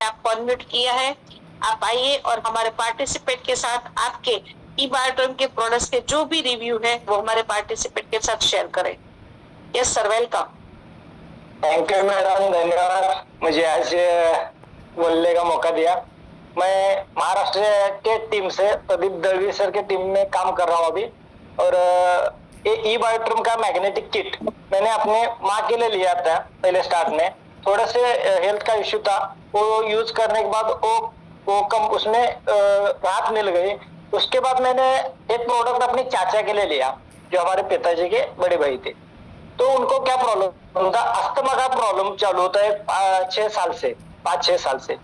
आपको अनम्यूट किया है, आप आइए और हमारे पार्टिसिपेंट के साथ आपके ई-बायोड्रम के प्रोडक्ट्स के जो भी रिव्यू है वो हमारे पार्टिसिपेंट के साथ शेयर करें। Yes sir, welcome. Thank you madam, धन्यवाद मुझे आज बोलने का मौका दिया। मैं महाराष्ट्र के टीम से प्रदीप दळवी सर के टीम में काम कर रहा हूँ अभी। और ये ई-बायोड्रम का मैग्नेटिक किट मैंने अपने माँ के लिए लिया था पहले स्टार्ट में। थोड़े से हेल्थ का इश्यू था, वो यूज करने के बाद वो कम उसमें राहत मिल गई। उसके बाद मैंने एक प्रोडक्ट अपने चाचा के लिए लिया जो हमारे पिताजी के बड़े भाई थे। तो उनको क्या प्रॉब्लम था, अस्थमा का प्रॉब्लम चालू होता है 5-6 साल से।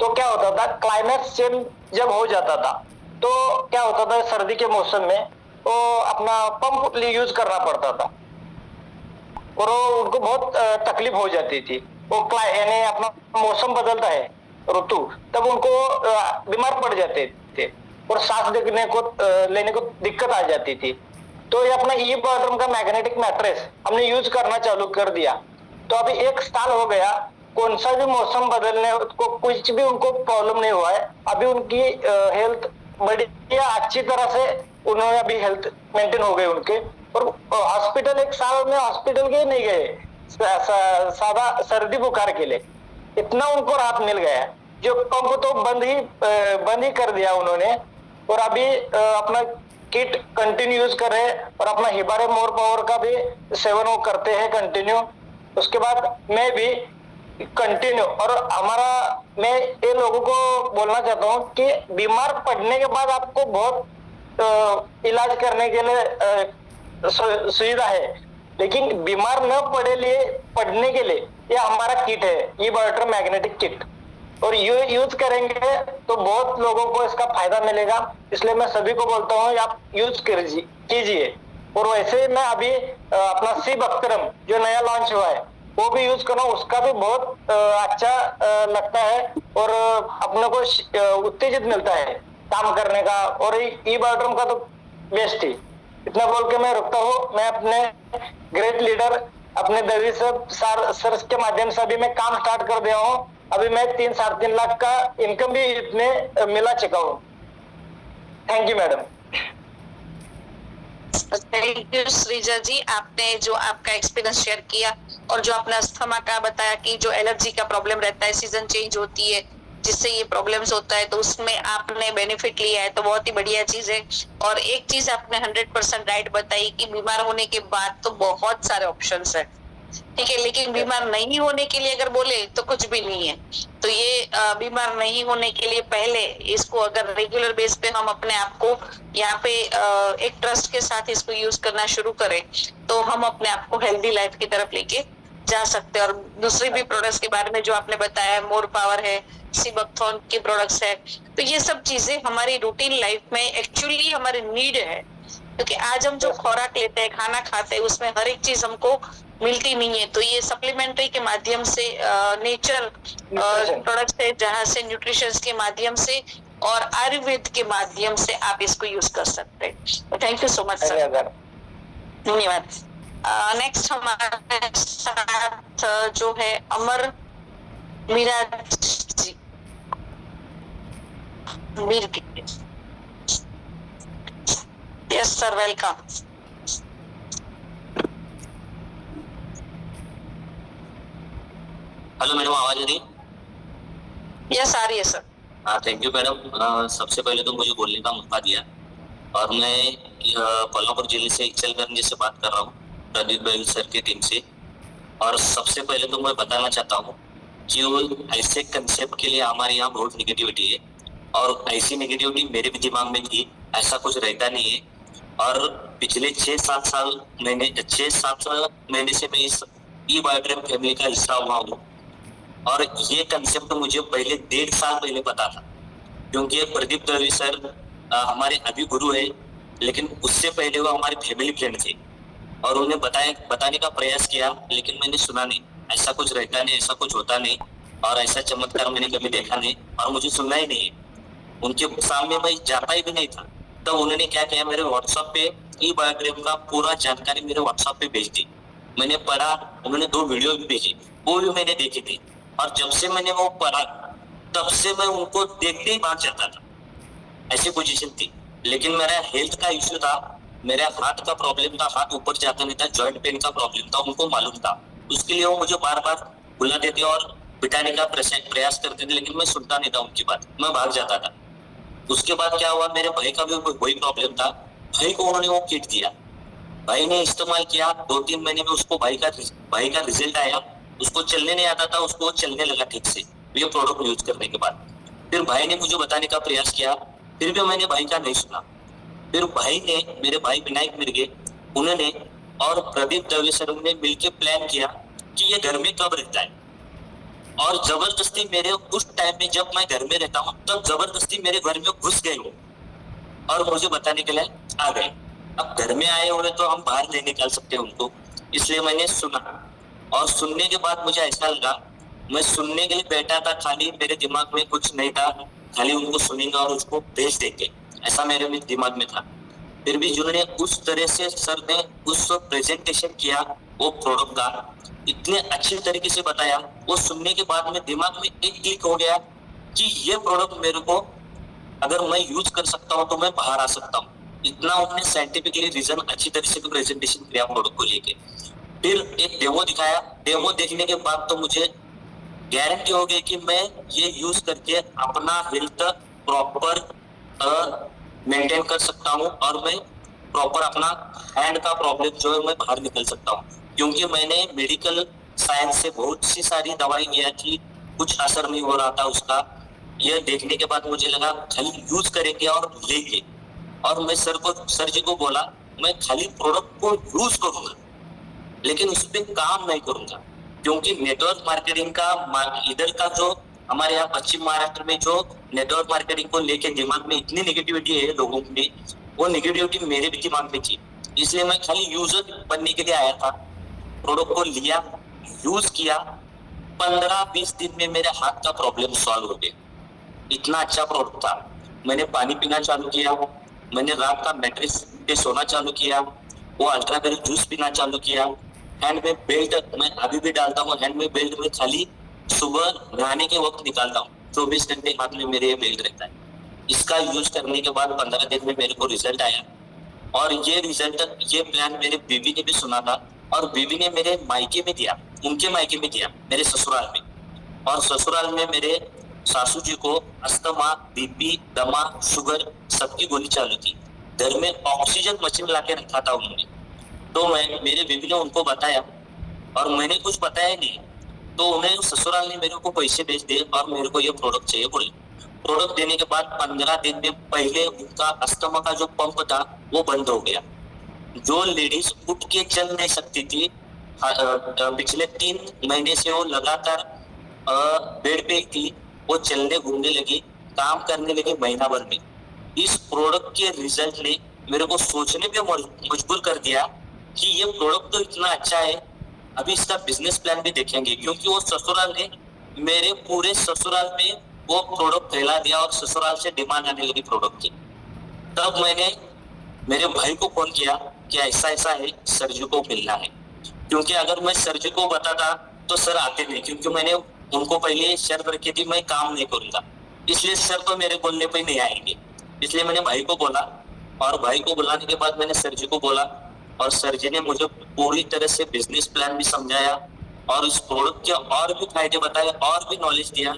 तो क्या होता था, क्लाइमेक्स चेंज जब हो जाता था तो क्या होता था, सर्दी के मौसम में वो अपना पंप यूज करना पड़ता था और उनको बहुत तकलीफ हो जाती थी। वो यानी अपना मौसम बदलता है ऋतु, तब उनको बीमार पड़ जाते थे और सांस लेने को दिक्कत आ जाती थी। तो ये अपना ई-बायोड्रम का मैग्नेटिक मैट्रेस हमने यूज करना चालू कर दिया। तो अभी 1 साल हो गया, कौन सा भी मौसम बदलने को कुछ भी उनको प्रॉब्लम नहीं हुआ है। अभी उनकी हेल्थ बढ़िया अच्छी तरह से उन्होंने अभी हेल्थ मेंटेन हो गए उनके। और हॉस्पिटल 1 साल में हॉस्पिटल के नहीं गए, सादा सर्दी बुखार के लिए इतना उनको राहत मिल गया। जो पंप तो बंद ही कर दिया उन्होंने और अभी अपना किट कंटिन्यू यूज कर रहे हैं और अपना हिबारे मोर पावर का भी सेवन वो करते हैं कंटिन्यू। उसके बाद मैं भी कंटिन्यू। और मैं ये लोगों को बोलना चाहता हूँ कि बीमार पड़ने के बाद आपको बहुत इलाज करने के लिए सुविधा है, लेकिन बीमार न पड़ने के लिए ये हमारा किट है, ई-बायोड्रम मैग्नेटिक किट। और यूज करेंगे तो बहुत लोगों को इसका फायदा मिलेगा। इसलिए मैं सभी को बोलता हूँ आप यूज कीजिए। और वैसे मैं अभी अपना सी बख्तरम जो नया लॉन्च हुआ है वो भी यूज कर रहा हूँ, उसका भी बहुत अच्छा लगता है और अपने को उत्तेजित मिलता है काम करने का। और ई-बायोड्रम का तो बेस्ट ही। इतना बोल के मैं रुकता हूँ। मैं अपने ग्रेट लीडर अपने दवी सर के माध्यम से अभी मैं काम स्टार्ट कर दिया हूँ। अभी मैं 3-3.5 लाख का इनकम भी इसमें मिला चुका हूँ। Thank you madam. Thank you Sreeja ji, आपने जो आपका एक्सपीरियंस शेयर किया और जो आपने अस्थमा का बताया कि जो एलर्जी का प्रॉब्लम रहता है, सीजन चेंज होती है जिससे ये प्रॉब्लम्स होता है, तो उसमें आपने बेनिफिट लिया है, तो बहुत ही बढ़िया चीज है। और एक चीज आपने 100% राइट बताई कि बीमार होने के बाद तो बहुत सारे ऑप्शंस है, ठीक है, लेकिन बीमार नहीं होने के लिए अगर बोले तो कुछ भी नहीं है। तो ये बीमार नहीं होने के लिए पहले इसको अगर रेगुलर बेस पे हम अपने आप को यहाँ पे एक ट्रस्ट के साथ इसको यूज करना शुरू करें तो हम अपने आप को हेल्दी लाइफ की तरफ लेके जा सकते हैं। और दूसरी भी प्रोडक्ट्स के बारे में जो आपने बताया, मोर पावर है, सीबकथॉर्न के प्रोडक्ट्स है, तो ये सब चीजें हमारी रूटीन लाइफ में एक्चुअली हमारी नीड है। क्योंकि आज हम जो खुराक लेते हैं, खाना खाते हैं, उसमें हर एक चीज हमको मिलती नहीं है। तो ये सप्लीमेंट्री के माध्यम से नेचर प्रोडक्ट्स है, जहाँ से न्यूट्रिशन के माध्यम से और आयुर्वेद के माध्यम से आप इसको यूज कर सकते हैं। Thank you so much sir, धन्यवाद। नेक्स्ट हमारे साथ जो है Amar Meera ji, yes sir, welcome. Hello madam, आवाज आ रही? यस आ रही है सर। हाँ, थैंक यू मैडम। सबसे पहले तो मुझे बोलने का मौका दिया और मैं कोल्हापुर जिले से इचलकरंजी से बात कर रहा हूँ, प्रदीप दळवी सर की टीम से। और सबसे पहले तो मैं बताना चाहता हूँ कि ऐसे कंसेप्ट के लिए हमारे यहाँ बहुत निगेटिविटी है और ऐसी निगेटिविटी मेरे भी दिमाग में थी, ऐसा कुछ रहता नहीं है। और पिछले 6-7 महीने से मैं इस ई-बायोड्रम फैमिली का हिस्सा हुआ हूँ और ये कंसेप्ट मुझे पहले 1.5 साल पहले पता था, क्योंकि प्रदीप दळवी सर हमारे अभी गुरु है, लेकिन उससे पहले वो हमारे फैमिली फ्रेंड थे और उन्हें बताने का प्रयास किया, लेकिन मैंने सुना नहीं। ऐसा कुछ रहता नहीं, ऐसा कुछ होता नहीं और ऐसा चमत्कार मैंने कभी देखा नहीं और मुझे सुनना ही नहीं है। उनके सामने मैं जाता ही भी नहीं था। तो उन्होंने क्या किया, मेरे व्हाट्सएप पे ई-बायोड्रम का पूरा जानकारी मेरे व्हाट्सएप पे भेज दी। मैंने पढ़ा, उन्होंने 2 वीडियो भी भेजी, वो भी मैंने देखी थी। और जब से मैंने वो पढ़ा तब से मैं उनको देखते ही भाग जाता था, ऐसी पोजीशन थी। लेकिन मेरा हेल्थ का इश्यू था, मेरा हाथ का प्रॉब्लम था, हाथ ऊपर जाता नहीं था, जॉइंट पेन का प्रॉब्लम था, उनको मालूम था। उसके लिए वो मुझे बार बार बुलाते थे और बिठाने का प्रयास करते थे, लेकिन मैं सुनता नहीं था उनकी बात, मैं भाग जाता था। उसके बाद क्या हुआ, मेरे भाई का भी वही प्रॉब्लम था। भाई को उन्होंने वो किट दिया, भाई ने इस्तेमाल किया, 2-3 महीने में उसको भाई का रिजल्ट आया। उसको चलने नहीं आता था, उसको चलने लगा ठीक से ये प्रोडक्ट यूज करने के बाद। फिर भाई ने मुझे बताने का प्रयास किया, फिर भी मैंने भाई का नहीं सुना। फिर भाई ने, मेरे भाई विनायक मिर्गे, उन्होंने और प्रदीप दवे सर ने मिलकर प्लान किया कि ये घर में कब रहता है, और जबरदस्ती मेरे उस टाइम में जब मैं घर में रहता हूँ तब जबरदस्ती मेरे घर में घुस गए वो और मुझे बताने के लिए आ गए। अब घर में आए हुए तो हम बाहर नहीं निकाल सकते उनको, इसलिए मैंने सुना। और सुनने के बाद मुझे ऐसा लगा, मैं सुनने के लिए बैठा था, खाली मेरे दिमाग में कुछ नहीं था, खाली उनको सुनेंगे और उसको भेज देंगे, ऐसा मेरे दिमाग में था। फिर भी जिन्होंने उस तरह से सर ने उस प्रेजेंटेशन किया वो प्रोडक्ट का, इतने अच्छे तरीके से बताया, वो सुनने के बाद में दिमाग में एक क्लिक हो गया कि ये प्रोडक्ट मेरे को अगर मैं यूज कर सकता हूँ तो मैं बाहर आ सकता हूँ। इतना उन्होंने साइंटिफिकली रीजन अच्छी तरह से प्रेजेंटेशन किया प्रोडक्ट को लेके। फिर एक डेमो दिखाया, डेमो देखने के बाद तो मुझे गारंटी हो गई कि मैं ये यूज करके अपना हेल्थ प्रॉपर मेंटेन कर सकता हूँ और मैं प्रॉपर अपना हैंड का प्रॉब्लम जो है मैं बाहर निकल सकता हूँ। क्योंकि मैंने मेडिकल साइंस से बहुत सी सारी दवाई लिया थी, कुछ असर नहीं हो रहा था उसका। यह देखने के बाद मुझे लगा खाली यूज करेंगे और लेंगे, और मैं सर जी को बोला मैं खाली प्रोडक्ट को यूज करूंगा लेकिन उस पर काम नहीं करूंगा। क्योंकि नेटवर्क मार्केटिंग का इधर का जो हमारे यहाँ पश्चिम महाराष्ट्र में जो नेटवर्क मार्केटिंग को लेके दिमाग में इतनी नेगेटिविटी है लोगों में, वो नेगेटिविटी मेरे भी दिमाग में थी। इसलिए मैं खाली यूजर बनने के लिए आया था। प्रोडक्ट को लिया, यूज किया, 15-20 दिन में मेरे हाथ का प्रॉब्लम सॉल्व हो गया। इतना अच्छा प्रोडक्ट था। मैंने पानी पीना चालू किया, मैंने रात का मैट्रेस पे सोना चालू किया, वो अल्ट्राबेरी जूस पीना चालू किया। हैंड में बेल्ट मैं अभी भी डालता हूँ, हैंड में बेल्ट में खाली सुबह नहाने के वक्त निकालता हूँ, 24 घंटे हाथ में मेरे ये बेल्ट रहता है। इसका यूज करने के बाद 15 दिन में मेरे को रिजल्ट आया, और ये रिजल्ट, ये प्लान मेरे बीवी ने भी सुना था, और बीवी ने मेरे मायके में दिया, उनके मायके में दिया, मेरे ससुराल में। और ससुराल में मेरे सासू जी को अस्थमा, बीपी, दमा, शुगर सबकी गोली चालू थी। घर में ऑक्सीजन मशीन लाके रखा था उन्होंने। तो मेरे बीवी ने उनको बताया और मैंने कुछ बताया नहीं, तो उन्हें ससुराल ने मेरे को पैसे भेज दिए और मेरे को ये प्रोडक्ट चाहिए बोले। प्रोडक्ट देने के बाद 15 दिन में पहले उनका अस्थमा का जो पंप था वो बंद हो गया। जो लेडीज उठ के चल नहीं सकती थी, पिछले 3 महीने से वो लगातार बेड पे थी, वो चलने घूमने लगी, काम करने लगी महीना भर में। इस प्रोडक्ट के रिजल्ट ने मेरे को सोचने पे मजबूर कर दिया कि ये प्रोडक्ट तो इतना अच्छा है, अभी इसका बिजनेस प्लान भी देखेंगे। क्योंकि वो ससुराल ने मेरे पूरे ससुराल में वो प्रोडक्ट फैला दिया और ससुराल से डिमांड आने लगी प्रोडक्ट की। तब मैंने मेरे भाई को फोन किया कि ऐसा ऐसा है, सर जी को मिलना है। क्योंकि अगर मैं सर जी को बताता तो सर आते नहीं, क्योंकि मैंने उनको पहले शर्त रखी थी मैं काम नहीं करूंगा, इसलिए सर तो मेरे बोलने पे नहीं आएंगे। इसलिए मैंने भाई को बोला, और भाई को बुलाने के बाद मैंने सर जी को बोला, और सर जी ने मुझे पूरी तरह से बिजनेस प्लान भी समझाया और इस प्रोडक्ट के और भी फायदे बताए और भी नॉलेज दिया।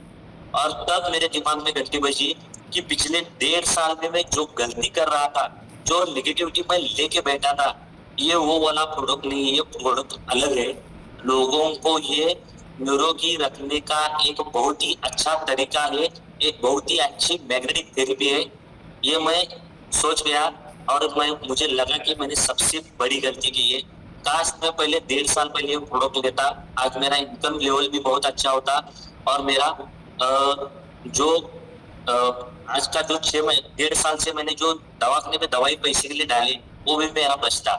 और तब मेरे दिमाग में घंटी बजी कि पिछले 1.5 साल में मैं जो गलती कर रहा था, जो नेगेटिविटी मैं लेके बैठा था, ये वो वाला प्रोडक्ट नहीं है, ये प्रोडक्ट अलग है। लोगों को ये निरोगी रखने का एक बहुत ही अच्छा तरीका है, एक बहुत ही अच्छी मैग्नेटिक थेरेपी है। ये मैं सोच गया और मुझे लगा कि मैंने सबसे बड़ी गलती की है। काश मैं पहले 1.5 साल पहले प्रोडक्ट लेता, आज मेरा इनकम लेवल भी बहुत अच्छा होता और मेरा आज का जो 1.5 साल से मैंने जो दवाखाने में दवाई पैसे के लिए डाले वो भी मेरा बचता।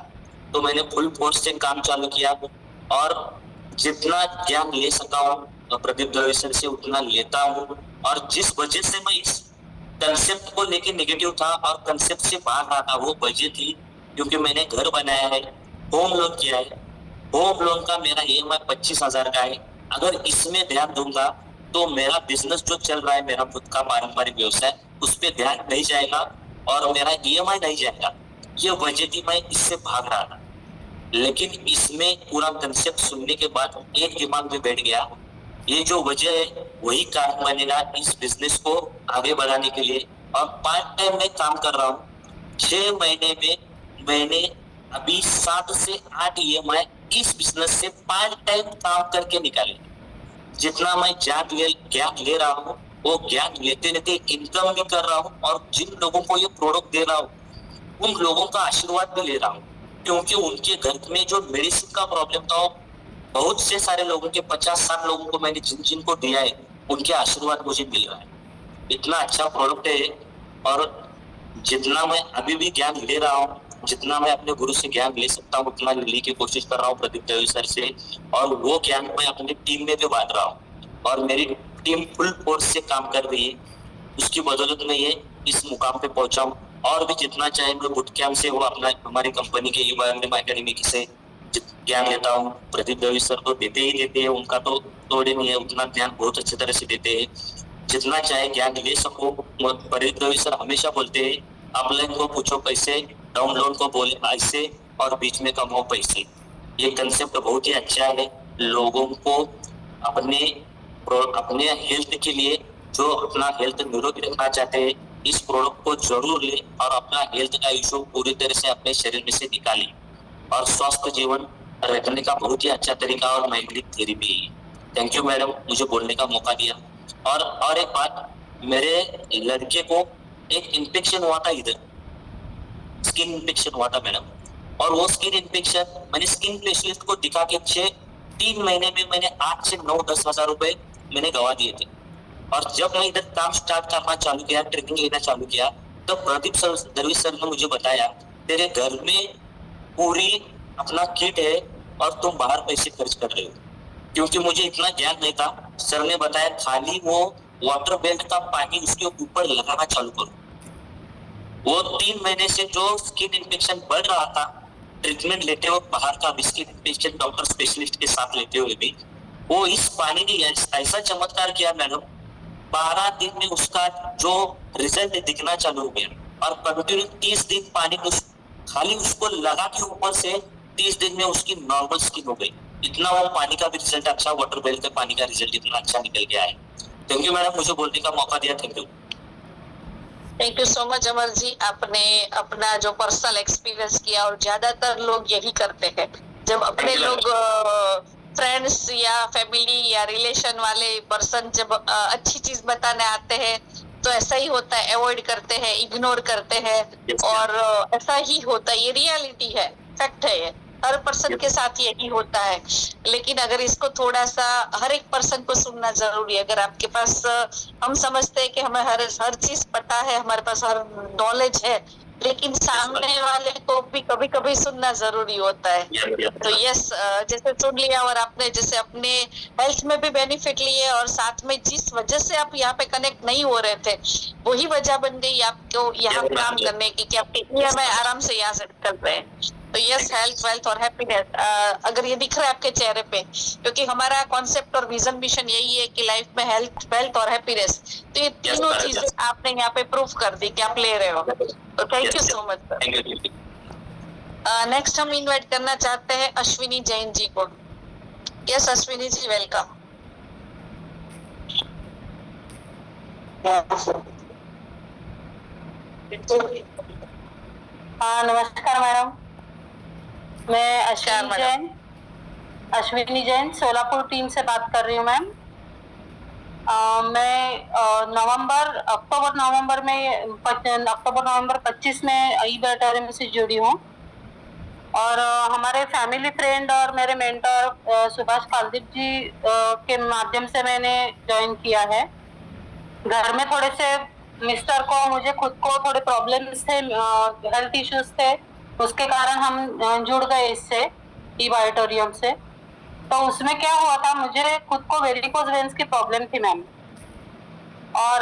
तो मैंने फुल फोर्स से काम चालू किया और जितना ज्ञान ले सका हूँ प्रदीप दवे सर से उतना लेता हूँ। और जिस वजह से मैं इस कंसेप्ट को लेके नेगेटिव था और कंसेप्ट से भाग रहा था, वो वजह थी क्योंकि मैंने घर बनाया है, होम लोन किया है। होम लोन का मेरा EMI 25,000 का है। अगर इसमें ध्यान दूंगा तो मेरा बिजनेस जो चल रहा है, मेरा खुद का पारंपरिक व्यवसाय, उस पर ध्यान नहीं जाएगा और मेरा EMI नहीं जाएगा। ये वजह थी, मैं इससे भाग रहा था। लेकिन इसमें पूरा कंसेप्ट सुनने के बाद एक दिमाग में बैठ गया, ये जो वजह है वही कारण बनेगा इस बिजनेस को आगे बढ़ाने के लिए। और पार्ट टाइम में काम कर रहा हूँ। 6 महीने में मैंने अभी 7 से 8 EMI इस बिजनेस से पार्ट टाइम काम करके निकाले। जितना मैं ज्ञान ले रहा हूँ, वो ज्ञान लेते लेते इनकम भी कर रहा हूँ, और जिन लोगों को ये प्रोडक्ट दे रहा हूँ उन लोगों का आशीर्वाद भी ले रहा हूँ, क्योंकि उनके घर में जो मेडिसिन का प्रॉब्लम था, बहुत से सारे लोगों के 50-60 लोगों को मैंने जिनको दिया है, उनके आशीर्वाद मुझे मिल रहा है। इतना अच्छा प्रोडक्ट है। और जितना मैं अभी भी ज्ञान ले रहा हूँ, जितना मैं अपने गुरु से ज्ञान ले सकता हूँ, उतना लेने की कोशिश कर रहा हूँ प्रदीप दवे सर से। और वो ज्ञान मैं अपनी टीम में भी बांट रहा हूँ, और मेरी टीम फुल फोर्स से काम कर रही है। उसकी बदौलत में ये इस मुकाम पे पहुंचा हूँ। और भी जितना चाहे मैं बुट कैंप से, वो अपना हमारी कंपनी के ई-बायोमेम एकेडमी से ज्ञान लेता हूँ। प्रदीप दवे सर तो देते ही देते हैं, उनका तो तोड़े नहीं है, उतना ज्ञान बहुत अच्छी तरह से देते हैं। जितना चाहे ज्ञान ले सको। प्रदीप दवे सर हमेशा बोलते हैं, अपलाइन को पूछो कैसे, डाउनलोड को बोले ऐसे, और बीच में कमाओ पैसे। ये कंसेप्ट बहुत ही अच्छा है। लोगों को अपने हेल्थ के लिए, जो अपना हेल्थ निरोगी रखना चाहते हैं, इस प्रोडक्ट को जरूर ले और अपना हेल्थ का इशू पूरी तरह से अपने शरीर में से निकालें। और स्वस्थ जीवन रखने का बहुत ही अच्छा तरीका और माइग्रेन थेरेपी है। थैंक यू मैडम, मुझे बोलने का मौका दिया। और एक बात, मेरे लड़के को एक इन्फेक्शन हुआ था, इधर स्किन इन्फेक्शन हुआ था मैडम। और वो स्किन इन्फेक्शन मैंने स्किन स्पेशलिस्ट को दिखा के 3 महीने में मैंने 8 से 9-10 हजार रुपए मैंने गवा दिए थे। और जब मैं इधर काम स्टार्ट करना चालू किया, ट्रेनिंग लेना चालू किया, तो प्रदीप दवे सर ने मुझे बताया, तेरे घर में पूरी अपना किट है और तुम बाहर पैसे खर्च कर रहे हो। क्योंकि मुझे इतना ज्ञान नहीं था, सर ने बताया खाली वो वाटर बेल्ट का पानी उसके ऊपर लगाना चालू करो। वो 3 महीने से जो स्किन इन्फेक्शन बढ़ रहा था, ट्रीटमेंट लेते हुए बाहर का स्किन इन्फेक्शन डॉक्टर स्पेशलिस्ट के साथ लेते हुए भी, वो इस पानी ने ऐसा चमत्कार किया मैडम, 12 दिन में उसका जो रिजल्ट दिखना चालू हो गया। और कंटिन्यू 30 दिन पानी खाली उसको लगा के ऊपर से 30 दिन में उसकी नॉर्मल स्किन हो गई। इतना वो पानी का भी रिजल्ट अच्छा, वाटर बेल्ट का पानी का रिजल्ट इतना अच्छा निकल गया है। थैंक यू मैडम, मुझे बोलने का मौका दिया। Thank you so much Amar ji. आपने अपना जो पर्सनल एक्सपीरियंस किया, और ज्यादातर लोग यही करते हैं, जब अपने लोग फ्रेंड्स या फैमिली या रिलेशन वाले पर्सन जब अच्छी चीज बताने आते हैं, तो ऐसा ही होता है, अवॉइड करते हैं, इग्नोर करते हैं। और ऐसा ही होता है, ये रियलिटी है, फैक्ट है, ये हर पर्सन के साथ यही होता है। लेकिन अगर इसको थोड़ा सा हर एक पर्सन को सुनना जरूरी है। अगर आपके पास, हम समझते हैं कि हमें हर चीज पता है, हमारे पास हर नॉलेज है, लेकिन सामने वाले को भी कभी कभी सुनना जरूरी होता है। तो यस, जैसे सुन लिया, और आपने जैसे अपने हेल्थ में भी बेनिफिट लिए, और साथ में जिस वजह से आप यहाँ पे कनेक्ट नहीं हो रहे थे, वही वजह बन गई आपको यहाँ काम करने की, कि आपके EMI आराम से यहाँ से कर रहे हैं। तो यस, हेल्थ, वेल्थ और हैप्पीनेस, अगर ये दिख रहा है आपके चेहरे पे, क्योंकि हमारा कॉन्सेप्ट और विजन मिशन यही है कि लाइफ में हेल्थ, वेल्थ और हैप्पीनेस, तो ये तीनों चीजें आपने यहाँ पे प्रूफ कर दी कि आप ले रहे हो। तो thank you so much sir. Next हम इनवाइट करना चाहते हैं अश्विनी जैन जी को। Yes Ashwini ji, welcome. नमस्कार मैडम, मैं अश्विनी जैन सोलापुर टीम से बात कर रही हूँ मैम। मैं अक्टूबर नवंबर 25 में ई-बायोमेम से जुड़ी हूँ। और हमारे फैमिली फ्रेंड और मेरे मेंटर सुभाष पालदीप जी के माध्यम से मैंने ज्वाइन किया है। घर में थोड़े से मिस्टर को, मुझे खुद को थोड़े प्रॉब्लम्स थे, हेल्थ इश्यूज थे, उसके कारण हम जुड़ गए इससे, ई-बायोमेम से। तो उसमें क्या हुआ था, मुझे खुद को वेरिकोज वेन्स की प्रॉब्लम थी मैम, और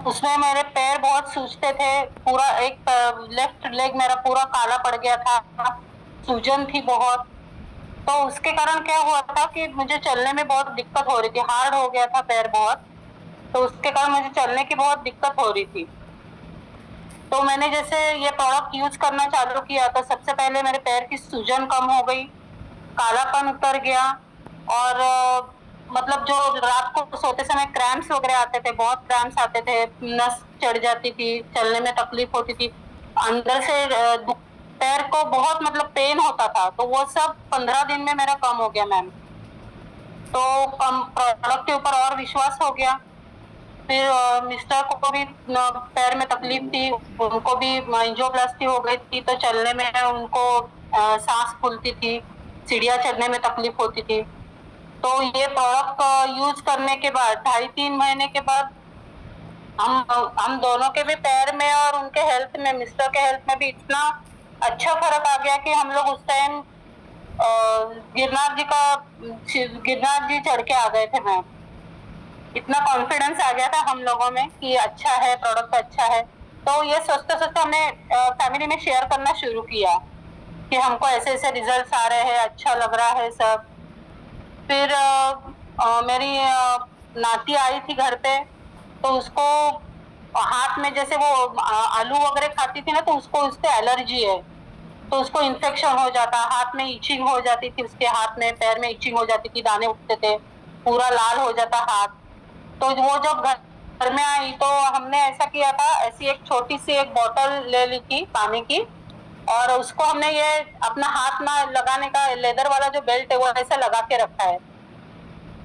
उसमें मेरे पैर बहुत सूजते थे, पूरा एक लेफ्ट लेग मेरा पूरा काला पड़ गया था, सूजन थी बहुत। तो उसके कारण क्या हुआ था कि मुझे चलने में बहुत दिक्कत हो रही थी, हार्ड हो गया था पैर बहुत, तो उसके कारण मुझे चलने की बहुत दिक्कत हो रही थी। तो मैंने जैसे ये प्रोडक्ट यूज करना चालू किया तो सबसे पहले मेरे पैर की सूजन कम हो गई, कालापन उतर गया, और मतलब जो रात को सोते समय क्रैम्प्स वगैरह आते थे, बहुत क्रैम्प्स आते थे, नस चढ़ जाती थी, चलने में तकलीफ होती थी, अंदर से पैर को बहुत मतलब पेन होता था, तो वो सब 15 दिन में मेरा कम हो गया मैम। तो कम प्रोडक्ट के ऊपर और विश्वास हो गया। फिर मिस्टर को भी पैर में तकलीफ थी, उनको भी एंजियोप्लास्टी हो गई थी, तो चलने में उनको सांस फूलती थी, सीढ़ियाँ चढ़ने में तकलीफ होती थी। तो ये प्रोडक्ट यूज करने के बाद 2.5-3 महीने के बाद हम दोनों के भी पैर में और उनके हेल्थ में, मिस्टर के हेल्थ में भी इतना अच्छा फर्क आ गया कि हम लोग उस टाइम गिरनार जी चढ़ के आ गए थे मैम। इतना कॉन्फिडेंस आ गया था हम लोगों में कि अच्छा है, प्रोडक्ट अच्छा है। तो ये सोचते सोचते हमने फैमिली में शेयर करना शुरू किया कि हमको ऐसे ऐसे रिजल्ट्स आ रहे हैं, अच्छा लग रहा है सब। फिर मेरी नाती आई थी घर पे, तो उसको हाथ में जैसे वो आलू वगैरह खाती थी ना, तो उसको उससे एलर्जी है, तो उसको इन्फेक्शन हो जाता, हाथ में इचिंग हो जाती थी, उसके हाथ में पैर में इचिंग हो जाती थी, दाने उठते थे, पूरा लाल हो जाता हाथ। तो वो जब घर में आई तो हमने ऐसा किया था, ऐसी एक छोटी सी एक बोतल ले ली थी पानी की, और उसको हमने ये अपना हाथ ना लगाने का लेदर वाला जो बेल्ट है वो ऐसा लगा के रखा है।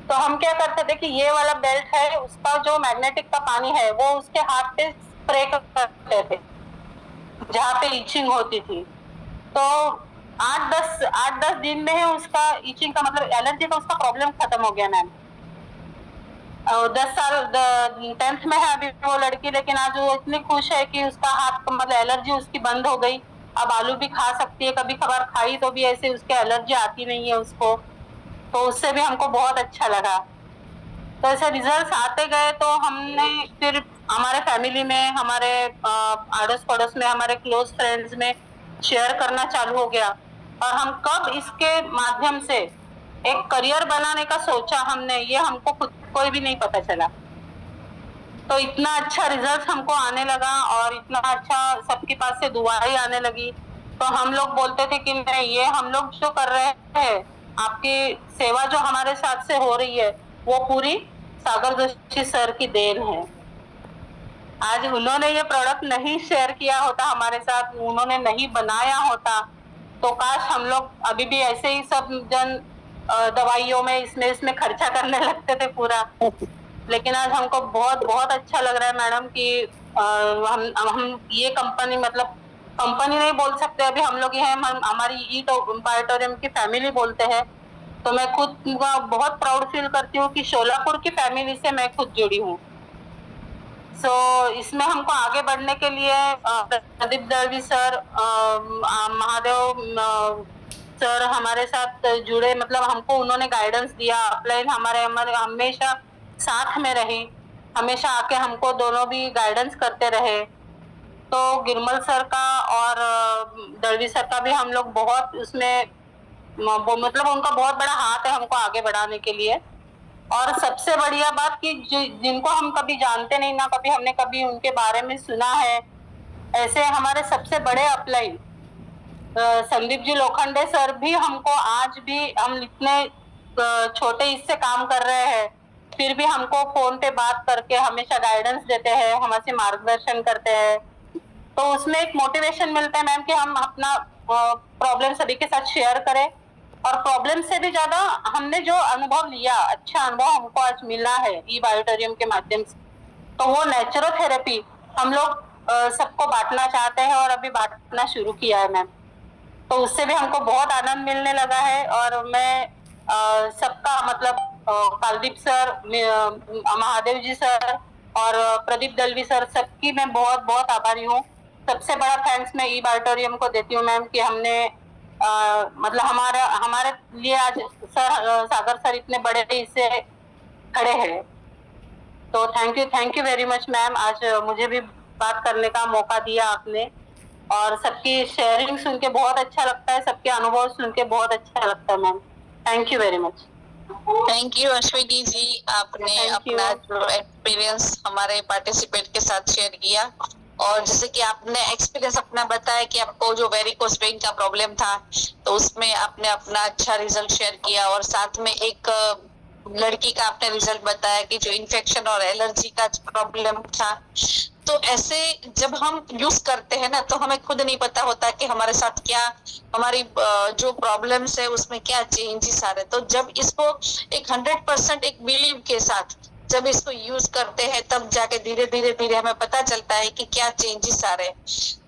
तो हम क्या करते थे कि ये वाला बेल्ट है, उसका जो मैग्नेटिक का पानी है वो उसके हाथ पे स्प्रे करते थे जहाँ पे इचिंग होती थी। तो 8-10 दिन में ही उसका इचिंग का मतलब एलर्जी का उसका प्रॉब्लम खत्म हो गया मैम। 10 साल 10th में है अभी वो लड़की, लेकिन आज वो इतनी खुश है कि उसका हाथ मतलब एलर्जी उसकी बंद हो गई, अब आलू भी खा सकती है, कभी कभार खाई तो भी ऐसे उसके एलर्जी आती नहीं है उसको, तो उससे भी हमको बहुत अच्छा लगा। तो ऐसे रिजल्ट्स आते गए तो हमने फिर हमारे फैमिली में, हमारे आड़ोस पड़ोस में, हमारे क्लोज फ्रेंड्स में शेयर करना चालू हो गया, और हम कब इसके माध्यम से एक करियर बनाने का सोचा हमने, ये हमको खुद कोई भी नहीं पता चला। तो इतना अच्छा रिजल्ट हमको आने लगा और इतना अच्छा सबके पास से दुआएं आने लगी, तो हम लोग बोलते थे कि नहीं, ये हम लोग जो कर रहे हैं, आपकी सेवा जो हमारे साथ से हो रही है वो पूरी सागर जोशी सर की देन है। आज उन्होंने ये प्रोडक्ट नहीं शेयर किया होता हमारे साथ, उन्होंने नहीं बनाया होता, तो काश हम लोग अभी भी ऐसे ही सब जन दवाइयों में इसमें खर्चा करने लगते थे पूरा। लेकिन आज हमको बहुत बहुत अच्छा लग रहा है मैडम कि हम ये कंपनी, मतलब कंपनी नहीं बोल सकते अभी, हम लोग ये हैं, हमारी ईट बायोटोरियम की फैमिली बोलते हैं। तो मैं खुद बहुत प्राउड फील करती हूँ कि शोलापुर की फैमिली से मैं खुद जुड़ी हूँ। सो इसमें हमको आगे बढ़ने के लिए प्रदीप दळवी सर, महादेव सर हमारे साथ जुड़े, मतलब हमको उन्होंने गाइडेंस दिया, अपलाइन हमारे हमेशा साथ में रहे, हमेशा आके हमको दोनों भी गाइडेंस करते रहे। तो गिरमल सर का और दळवी सर का भी हम लोग बहुत उसमें मतलब उनका बहुत बड़ा हाथ है हमको आगे बढ़ाने के लिए। और सबसे बढ़िया बात कि जिनको हम कभी जानते नहीं, ना कभी हमने कभी उनके बारे में सुना है, ऐसे हमारे सबसे बड़े अपलाइन संदीप जी लोखंडे सर भी हमको, आज भी हम इतने छोटे इससे काम कर रहे हैं, फिर भी हमको फोन पे बात करके हमेशा गाइडेंस देते हैं, हमसे मार्गदर्शन करते हैं। तो उसमें एक मोटिवेशन मिलता है मैम कि हम अपना प्रॉब्लम सभी के साथ शेयर करें, और प्रॉब्लम से भी ज्यादा हमने जो अनुभव लिया, अच्छा अनुभव हमको आज मिला है ई बायोटोरियम के माध्यम से, तो वो नेचुरोथेरेपी हम लोग सबको बांटना चाहते हैं और अभी बांटना शुरू किया है मैम। तो उससे भी हमको बहुत आनंद मिलने लगा है, और मैं सबका मतलब कालदीप सर, महादेव जी सर और प्रदीप दलवी सर, सबकी मैं बहुत बहुत आभारी हूँ। सबसे बड़ा थैंक्स मैं ई बायोटोरियम को देती हूँ मैम कि हमने मतलब हमारे लिए आज सर, सागर सर इतने बड़े इससे खड़े हैं। तो thank you very much ma'am, आज मुझे भी बात करने का मौका दिया आपने। और सबकी शेयरिंग सुन के बहुत अच्छा लगता है, सबके अनुभव सुन के बहुत अच्छा लगता है ma'am. Thank you very much. Thank you Ashwini ji, आपने Thank अपना you. जो एक्सपीरियंस हमारे पार्टिसिपेंट के साथ शेयर किया, और जैसे कि आपने एक्सपीरियंस अपना बताया कि आपको जो वेरिकोस वेन का प्रॉब्लम था, तो उसमें आपने अपना अच्छा रिजल्ट शेयर किया, और साथ में एक लड़की का आपने रिजल्ट बताया कि जो इन्फेक्शन और एलर्जी का प्रॉब्लम था। तो ऐसे जब हम यूज करते हैं ना, तो हमें खुद नहीं पता होता कि हमारे साथ क्या, हमारी जो प्रॉब्लम्स है उसमें क्या चेंजेस आ रहे। तो जब इसको एक 100% एक बिलीव के साथ जब इसको यूज करते हैं, तब जाके धीरे धीरे धीरे हमें पता चलता है कि क्या चेंजेस आ रहे हैं।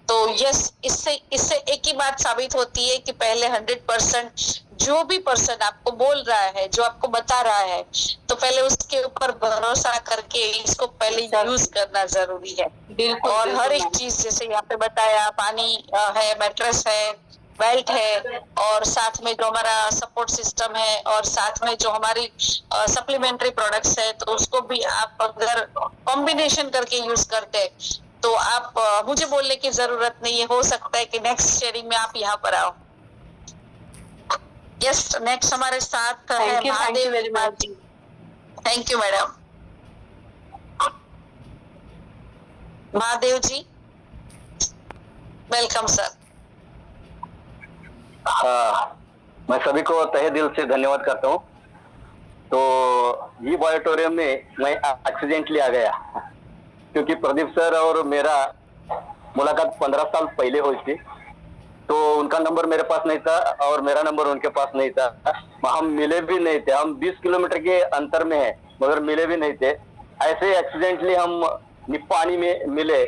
तो यस, इससे इससे एक ही बात साबित होती है कि पहले 100% जो भी पर्सन आपको बोल रहा है, जो आपको बता रहा है, तो पहले उसके ऊपर भरोसा करके इसको पहले यूज करना जरूरी है। बिल्कुल, और बिल्कुल हर एक मैम। चीज जैसे यहाँ पे बताया, पानी है, मैट्रेस है, बेल्ट है, और साथ में जो हमारा सपोर्ट सिस्टम है, और साथ में जो हमारी सप्लीमेंट्री प्रोडक्ट्स है, तो उसको भी आप अगर कॉम्बिनेशन करके यूज करते हैं, तो आप मुझे बोलने की जरूरत नहीं है, हो सकता है कि नेक्स्ट शेयरिंग में आप यहाँ पर आओ। यस, नेक्स्ट हमारे साथ है thank you Mahadev very much. जी। Thank you madam. Mahadev ji, welcome sir. मैं सभी को तहे दिल से धन्यवाद करता हूँ। तो ये ऑडिटोरियम में मैं एक्सीडेंटली आ गया, क्योंकि प्रदीप सर और मेरा मुलाकात 15 साल पहले हुई थी। तो उनका नंबर मेरे पास नहीं था और मेरा नंबर उनके पास नहीं था। हम मिले भी नहीं थे, हम 20 किलोमीटर के अंतर में हैं, मगर मिले भी नहीं थे। ऐसे एक्सीडेंटली हम निप्पानी में मिले,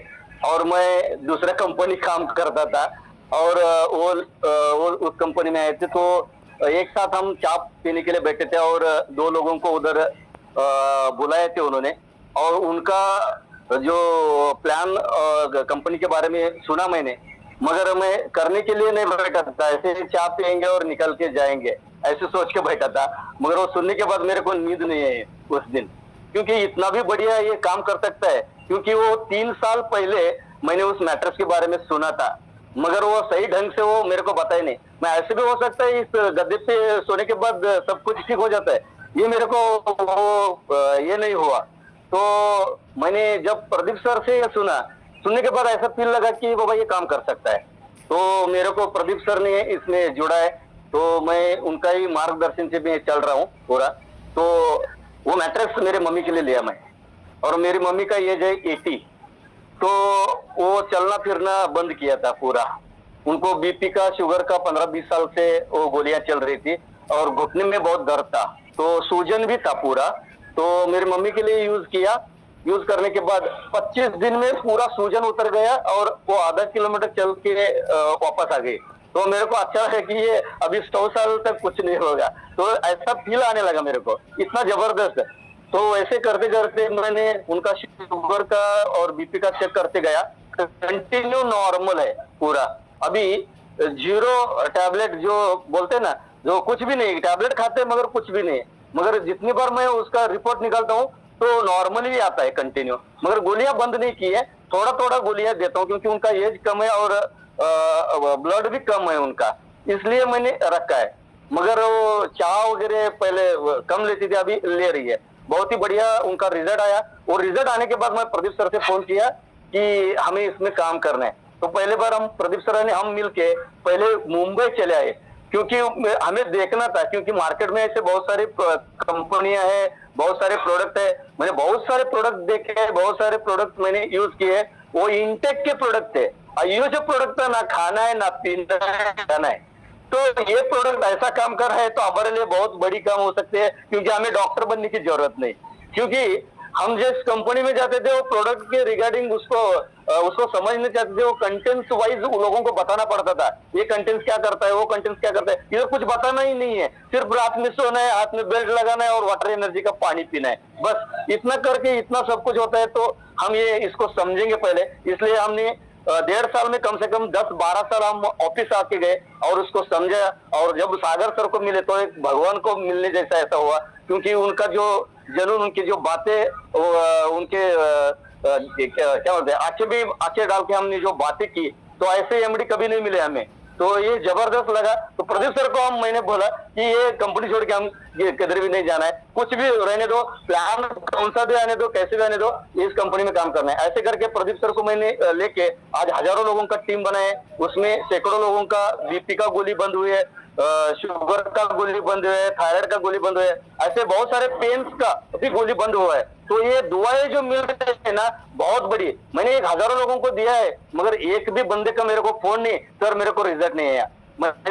और मैं दूसरा कंपनी काम करता था, और वो उस कंपनी में आए थे। तो एक साथ हम चाय पीने के लिए बैठे थे, और 2 लोगों को उधर बुलाए थे उन्होंने, और उनका जो प्लान कंपनी के बारे में सुना मैंने, मगर मैं करने के लिए नहीं बैठा था। ऐसे चाय पियेंगे और निकल के जाएंगे, ऐसे सोच के बैठा था। मगर वो सुनने के बाद मेरे को नींद नहीं आई उस दिन, क्योंकि इतना भी बढ़िया ये काम कर सकता है। क्योंकि वो 3 साल पहले मैंने उस मैट्रेस के बारे में सुना था, मगर वो सही ढंग से वो मेरे को पता ही नहीं। मैं ऐसे भी हो सकता है इस गद्दे पे सोने के बाद सब कुछ ठीक हो जाता है, ये मेरे को ये नहीं हुआ। तो मैंने जब प्रदीप सर से ये सुनने के बाद ऐसा फील लगा कि बाबा ये काम कर सकता है। तो मेरे को प्रदीप सर ने इसमें जोड़ा है, तो मैं उनका ही मार्गदर्शन से भी चल रहा हूँ पूरा। तो वो मैट्रेस मेरे मम्मी के लिए लिया मैं, और मेरी मम्मी का एज है 80। तो वो चलना फिरना बंद किया था पूरा। उनको बीपी का, शुगर का 15-20 साल से वो गोलियां चल रही थी, और घुटने में बहुत दर्द था, तो सूजन भी था पूरा। तो मेरी मम्मी के लिए यूज किया। यूज करने के बाद 25 दिन में पूरा सूजन उतर गया, और वो आधा किलोमीटर चल के वापस आ गई। तो मेरे को अच्छा है कि ये अभी 100 साल तक कुछ नहीं होगा। तो ऐसा फील आने लगा मेरे को, इतना जबरदस्त। तो ऐसे करते करते मैंने उनका शुगर का और बीपी का चेक करते गया, कंटिन्यू नॉर्मल है पूरा। अभी 0 टैबलेट जो बोलते हैं ना, जो कुछ भी नहीं, टैबलेट खाते मगर कुछ भी नहीं। मगर जितनी बार मैं उसका रिपोर्ट निकालता हूँ तो नॉर्मली आता है कंटिन्यू, मगर गोलियां बंद नहीं की है। थोड़ा थोड़ा गोलियां देता हूँ, क्योंकि उनका एज कम है और ब्लड भी कम है उनका, इसलिए मैंने रखा है। मगर वो चाय वगैरह पहले कम लेती थी, अभी ले रही है। बहुत ही बढ़िया उनका रिजल्ट आया। और रिजल्ट आने के बाद मैं प्रदीप सर से फोन किया कि हमें इसमें काम करना है। तो पहले बार हम प्रदीप सर ने हम मिलके पहले मुंबई चले आए, क्योंकि हमें देखना था, क्योंकि मार्केट में ऐसे बहुत सारी कंपनियां हैं, बहुत सारे प्रोडक्ट है। मैंने बहुत सारे प्रोडक्ट देखे, बहुत सारे प्रोडक्ट मैंने यूज किए, वो इंटेक के प्रोडक्ट थे। और ये जो प्रोडक्ट था, ना खाना है ना पीना है खाना है। तो ये प्रोडक्ट ऐसा काम कर रहा है तो हमारे लिए बहुत बड़ी काम हो सकती है, क्योंकि हमें डॉक्टर बनने की जरूरत नहीं। क्योंकि हम जिस कंपनी में जाते थे वो प्रोडक्ट के रिगार्डिंग उसको समझने चाहते थे, वो कंटेंट्स वाइज लोगों को बताना पड़ता था, ये कंटेंट्स क्या करता है, वो कंटेंट्स क्या करता है। इधर कुछ बताना ही नहीं है, सिर्फ रात में सोना है, हाथ में बेल्ट लगाना है और वाटर एनर्जी का पानी पीना है, बस इतना करके इतना सब कुछ होता है। तो हम ये इसको समझेंगे पहले, इसलिए हमने 1.5 साल में कम से कम 10-12 साल हम ऑफिस आके गए और उसको समझा। और जब सागर सर को मिले तो एक भगवान को मिलने जैसा ऐसा हुआ, क्योंकि उनका जो जुनून, उनकी जो बातें, उनके क्या बोलते हैं, आंखें डाल के हमने जो बातें की, तो ऐसे एमडी कभी नहीं मिले हमें, तो ये जबरदस्त लगा। तो प्रदीप सर को मैंने बोला कि ये कंपनी छोड़ के हम ये किधर भी नहीं जाना है, कुछ भी रहने दो, प्लान कौन सा भी आने दो, कैसे भी आने दो, इस कंपनी में काम करना है। ऐसे करके प्रदीप सर को मैंने लेके आज हजारों लोगों का टीम बनाए, उसमें सैकड़ों लोगों का बीपी का गोली बंद हुई है, शुगर का गोली बंद हुआ है, थायराइड का गोली बंद हुआ है, ऐसे बहुत सारे पेन्स का भी गोली बंद हुआ है। तो ये दुआएं जो मिल रही है ना बहुत बड़ी, मैंने 1000 लोगों को दिया है, मगर एक भी बंदे का मेरे को फोन नहीं, सर मेरे को रिजल्ट नहीं आया।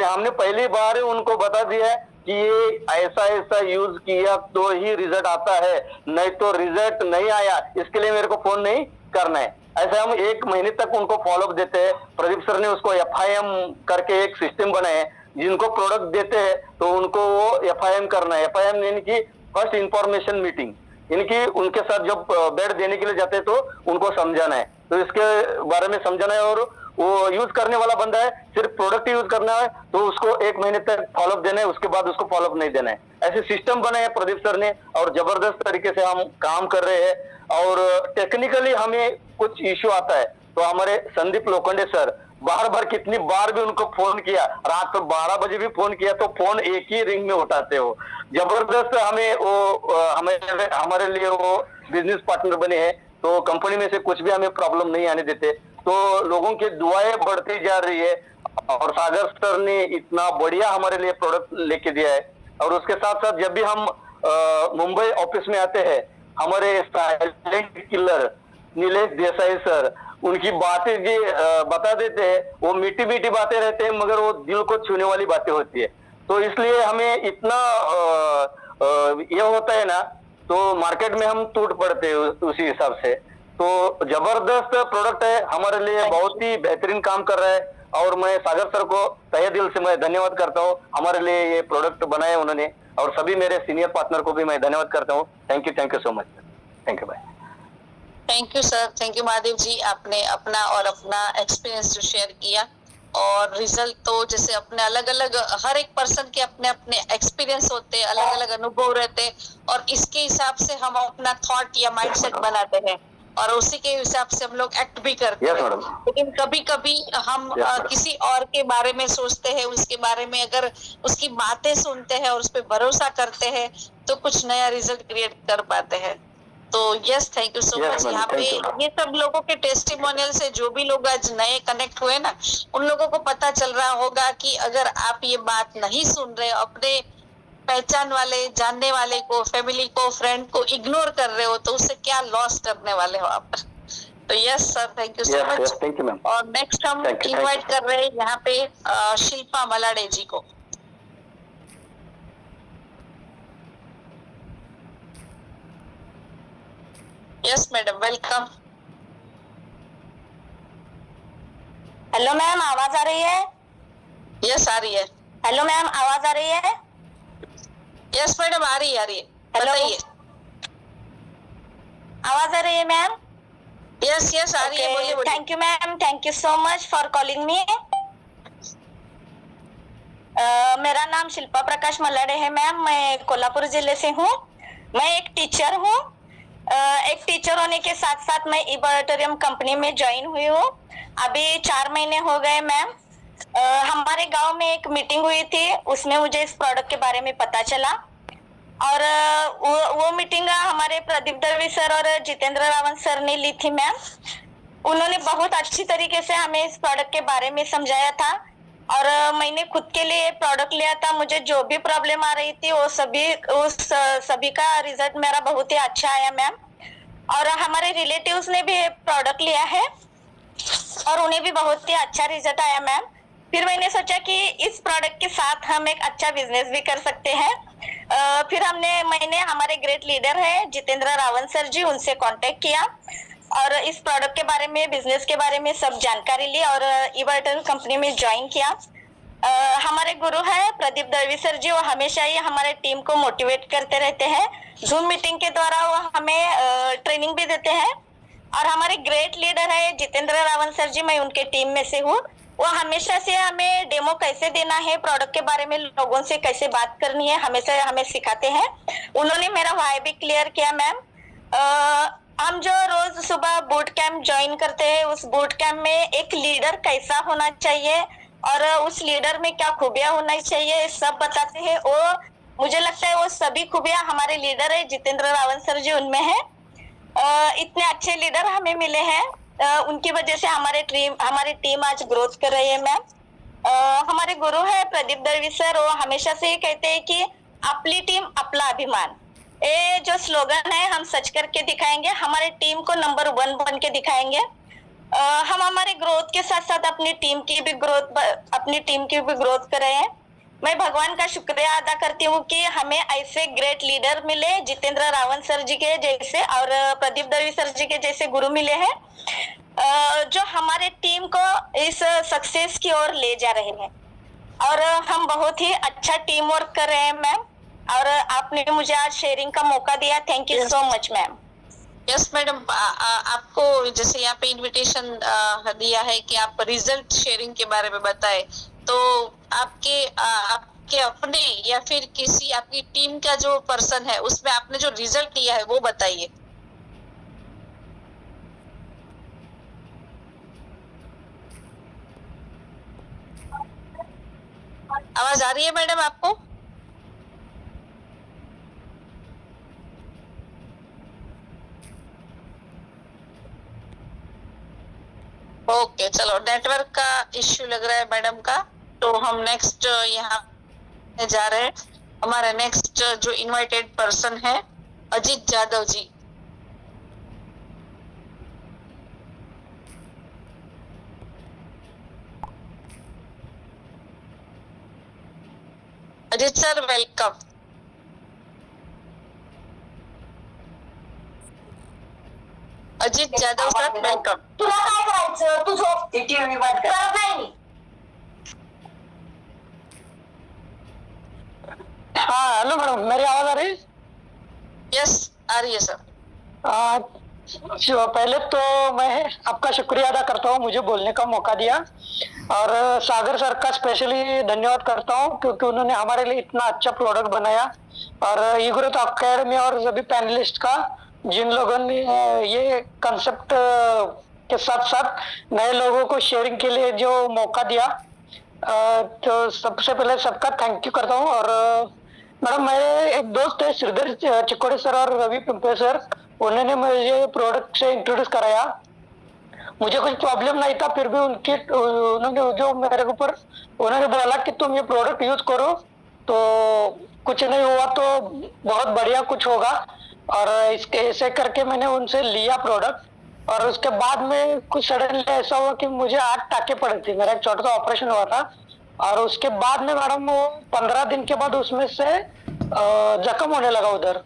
हमने पहली बार उनको बता दिया है कि ये ऐसा ऐसा यूज किया तो ही रिजल्ट आता है, नहीं तो रिजल्ट नहीं आया इसके लिए मेरे को फोन नहीं करना है। ऐसे हम 1 महीने तक उनको फॉलोअप देते हैं। प्रदीप सर ने उसको FIM करके एक सिस्टम बनाए हैं, जिनको प्रोडक्ट देते हैं तो उनको वो FIM करना है। FIM यानी कि फर्स्ट इंफॉर्मेशन मीटिंग, इनकी उनके साथ जब बेड देने के लिए जाते हैं तो उनको समझाना है, तो इसके बारे में समझाना है। और वो यूज करने वाला बंदा है, सिर्फ प्रोडक्ट यूज करना है तो उसको 1 महीने तक फॉलोअप देना है, उसके बाद उसको फॉलोअप नहीं देना है। ऐसे सिस्टम बनाए हैं प्रदीप सर ने और जबरदस्त तरीके से हम काम कर रहे हैं। और टेक्निकली हमें कुछ इश्यू आता है तो हमारे संदीप लोखंडे सर बार कितनी बार भी उनको फोन किया, रात 12 बजे भी फोन किया तो फोन एक ही रिंग में उठाते हो। जबरदस्त हमें वो हमारे लिए वो बिजनेस पार्टनर बने हैं, तो कंपनी में से कुछ भी हमें प्रॉब्लम नहीं आने देते। तो लोगों की दुआएं बढ़ती जा रही है और सागर सर ने इतना बढ़िया हमारे लिए प्रोडक्ट लेके दिया है। और उसके साथ साथ जब भी हम मुंबई ऑफिस में आते हैं, हमारे silent killer Nilesh Desai sir उनकी बातें जी बता देते हैं, वो मीठी मीठी बातें रहते हैं मगर वो दिल को छूने वाली बातें होती है। तो इसलिए हमें इतना ये होता है ना, तो मार्केट में हम टूट पड़ते हैं उसी हिसाब से। तो जबरदस्त प्रोडक्ट है, हमारे लिए बहुत ही बेहतरीन काम कर रहा है। और मैं सागर सर को तहे दिल से मैं धन्यवाद करता हूँ, हमारे लिए ये प्रोडक्ट बनाए उन्होंने। और सभी मेरे सीनियर पार्टनर को भी मैं धन्यवाद करता हूँ। Thank you so much. Thank you भाई। Thank you sir, thank you Mahadev ji, आपने अपना एक्सपीरियंस जो शेयर किया। और रिजल्ट तो जैसे अपने अलग अलग हर एक पर्सन के अपने अपने एक्सपीरियंस होते हैं, अलग अलग अनुभव रहते हैं, और इसके हिसाब से हम अपना थॉट या माइंडसेट बनाते हैं और उसी के हिसाब से हम लोग एक्ट भी करते हैं। लेकिन कभी कभी हम किसी और के बारे में सोचते हैं, उसके बारे में अगर उसकी बातें सुनते हैं और उस पर भरोसा करते हैं तो कुछ नया रिजल्ट क्रिएट कर पाते हैं। तो yes, thank you so much. यहाँ पे ये सब लोगों के टेस्टिमोनियल से जो भी लोग आज नए कनेक्ट हुए ना, उन लोगों को पता चल रहा होगा कि अगर आप ये बात नहीं सुन रहे, अपने पहचान वाले, जानने वाले को, फैमिली को, फ्रेंड को इग्नोर कर रहे हो, तो उससे क्या लॉस करने वाले हो आप। तो yes sir, thank you so much. और नेक्स्ट हम इनवाइट कर रहे हैं यहाँ पे शिल्पा मलाडे जी को। Yes madam, welcome. Hello ma'am, आवाज आ रही है? यस आ रही है। हेलो मैम, आवाज आ रही है? यस मैडम, आ रही है बताइए। आवाज आ रही है मैम? यस यस आ रही है, बोलिए बोलिए। Thank you ma'am, thank you so much for calling me. मेरा नाम शिल्पा प्रकाश मलाडे है मैम, मैं कोल्हापुर जिले से हूँ। मैं एक टीचर हूँ। एक टीचर होने के साथ साथ मैं इबॉर्टोरियम कंपनी में ज्वाइन हुई हूँ। अभी 4 महीने हो गए मैम। हमारे गांव में एक मीटिंग हुई थी, उसमें मुझे इस प्रोडक्ट के बारे में पता चला। और वो मीटिंग हमारे प्रदीप दळवी सर और जितेंद्र रावत सर ने ली थी मैम। उन्होंने बहुत अच्छी तरीके से हमें इस प्रोडक्ट के बारे में समझाया था और मैंने खुद के लिए प्रोडक्ट लिया था। मुझे जो भी प्रॉब्लम आ रही थी वो सभी का रिजल्ट मेरा बहुत ही अच्छा आया मैम। और हमारे रिलेटिव्स ने भी प्रोडक्ट लिया है और उन्हें भी बहुत ही अच्छा रिजल्ट आया मैम। फिर मैंने सोचा कि इस प्रोडक्ट के साथ हम एक अच्छा बिजनेस भी कर सकते हैं। फिर मैंने हमारे ग्रेट लीडर है जितेंद्र रावत सर जी, उनसे कांटेक्ट किया और इस प्रोडक्ट के बारे में, बिजनेस के बारे में सब जानकारी ली और इबॉर्टोरियम कंपनी में ज्वाइन किया। हमारे गुरु है प्रदीप दळवी सर जी, वो हमेशा ही हमारे टीम को मोटिवेट करते रहते हैं। जूम मीटिंग के द्वारा वो हमें ट्रेनिंग भी देते हैं। और हमारे ग्रेट लीडर है जितेंद्र रावत सर जी, मैं उनके टीम में से हूँ। वो हमेशा से हमें डेमो कैसे देना है, प्रोडक्ट के बारे में लोगों से कैसे बात करनी है, हमेशा हमें सिखाते हैं। उन्होंने मेरा वाई भी क्लियर किया मैम। हम जो रोज सुबह बूट कैंप ज्वाइन करते हैं, उस बूट कैंप में एक लीडर कैसा होना चाहिए और उस लीडर में क्या खूबियां होना चाहिए सब बताते हैं। और मुझे लगता है वो सभी खूबियां हमारे लीडर है जितेंद्र रावत सर जी उनमें है। इतने अच्छे लीडर हमें मिले हैं, उनकी वजह से हमारी टीम आज ग्रोथ कर रही है मैम। हमारे गुरु है प्रदीप दळवी सर, वो हमेशा से ये कहते हैं कि अपनी टीम अपना अभिमान। ये जो स्लोगन है हम सच करके दिखाएंगे, हमारे टीम को नंबर 1 बन के दिखाएंगे। हम हमारे ग्रोथ के साथ साथ अपनी टीम की भी ग्रोथ कर रहे हैं। मैं भगवान का शुक्रिया अदा करती हूँ कि हमें ऐसे ग्रेट लीडर मिले जितेंद्र रावत सर जी के जैसे और प्रदीप दळवी सर जी के जैसे गुरु मिले हैं, जो हमारे टीम को इस सक्सेस की ओर ले जा रहे हैं। और हम बहुत ही अच्छा टीम वर्क कर रहे हैं मैम, और आपने मुझे आज शेयरिंग का मौका दिया, thank you so much ma'am. Yes madam, आपको जैसे यहाँ पे इनविटेशन दिया है कि आप रिजल्ट शेयरिंग के बारे में बताएं, तो आपके अपने या फिर किसी आपकी टीम का जो पर्सन है उसमें आपने जो रिजल्ट लिया है वो बताइए। आवाज आ रही है मैडम आपको? ओके चलो, नेटवर्क का इश्यू लग रहा है मैडम का, तो हम नेक्स्ट यहाँ जा रहे हैं। हमारा नेक्स्ट जो इनवाइटेड पर्सन है Ajit Jadhav ji. Ajit sir welcome. Ajit Jadhav sir welcome. तुला काय करायचं, तू झोप, टीव्ही बंद कर, करत नाही मी। हाँ हेलो मैडम, मेरी आवाज आ रही है? यस आ रही है सर। पहले तो मैं आपका शुक्रिया अदा करता हूँ मुझे बोलने का मौका दिया, और सागर सर का स्पेशली धन्यवाद करता हूँ क्योंकि उन्होंने हमारे लिए इतना अच्छा प्रोडक्ट बनाया। और ई ग्रोथ अकेडमी और सभी पैनलिस्ट का, जिन लोगों ने ये कंसेप्ट के साथ साथ नए लोगों को शेयरिंग के लिए जो मौका दिया, तो सबसे पहले सबका थैंक यू करता हूँ। और मैडम, मेरे एक दोस्त है श्रीधर चिकोड़े सर और रवि पिंपे सर, उन्होंने मुझे प्रोडक्ट से इंट्रोड्यूस कराया। मुझे कुछ प्रॉब्लम नहीं था, फिर भी उन्होंने जो मेरे ऊपर उन्होंने बोला कि तुम ये प्रोडक्ट यूज करो तो कुछ नहीं हुआ तो बहुत बढ़िया कुछ होगा। और इसके ऐसे करके मैंने उनसे लिया प्रोडक्ट, और उसके बाद में कुछ सडनली ऐसा हुआ कि मुझे 8 टाके पड़े थे। मेरा एक छोटा सा ऑपरेशन हुआ था, और उसके बाद में मैडम वो 15 दिन के बाद उसमें से जख्म होने लगा उधर।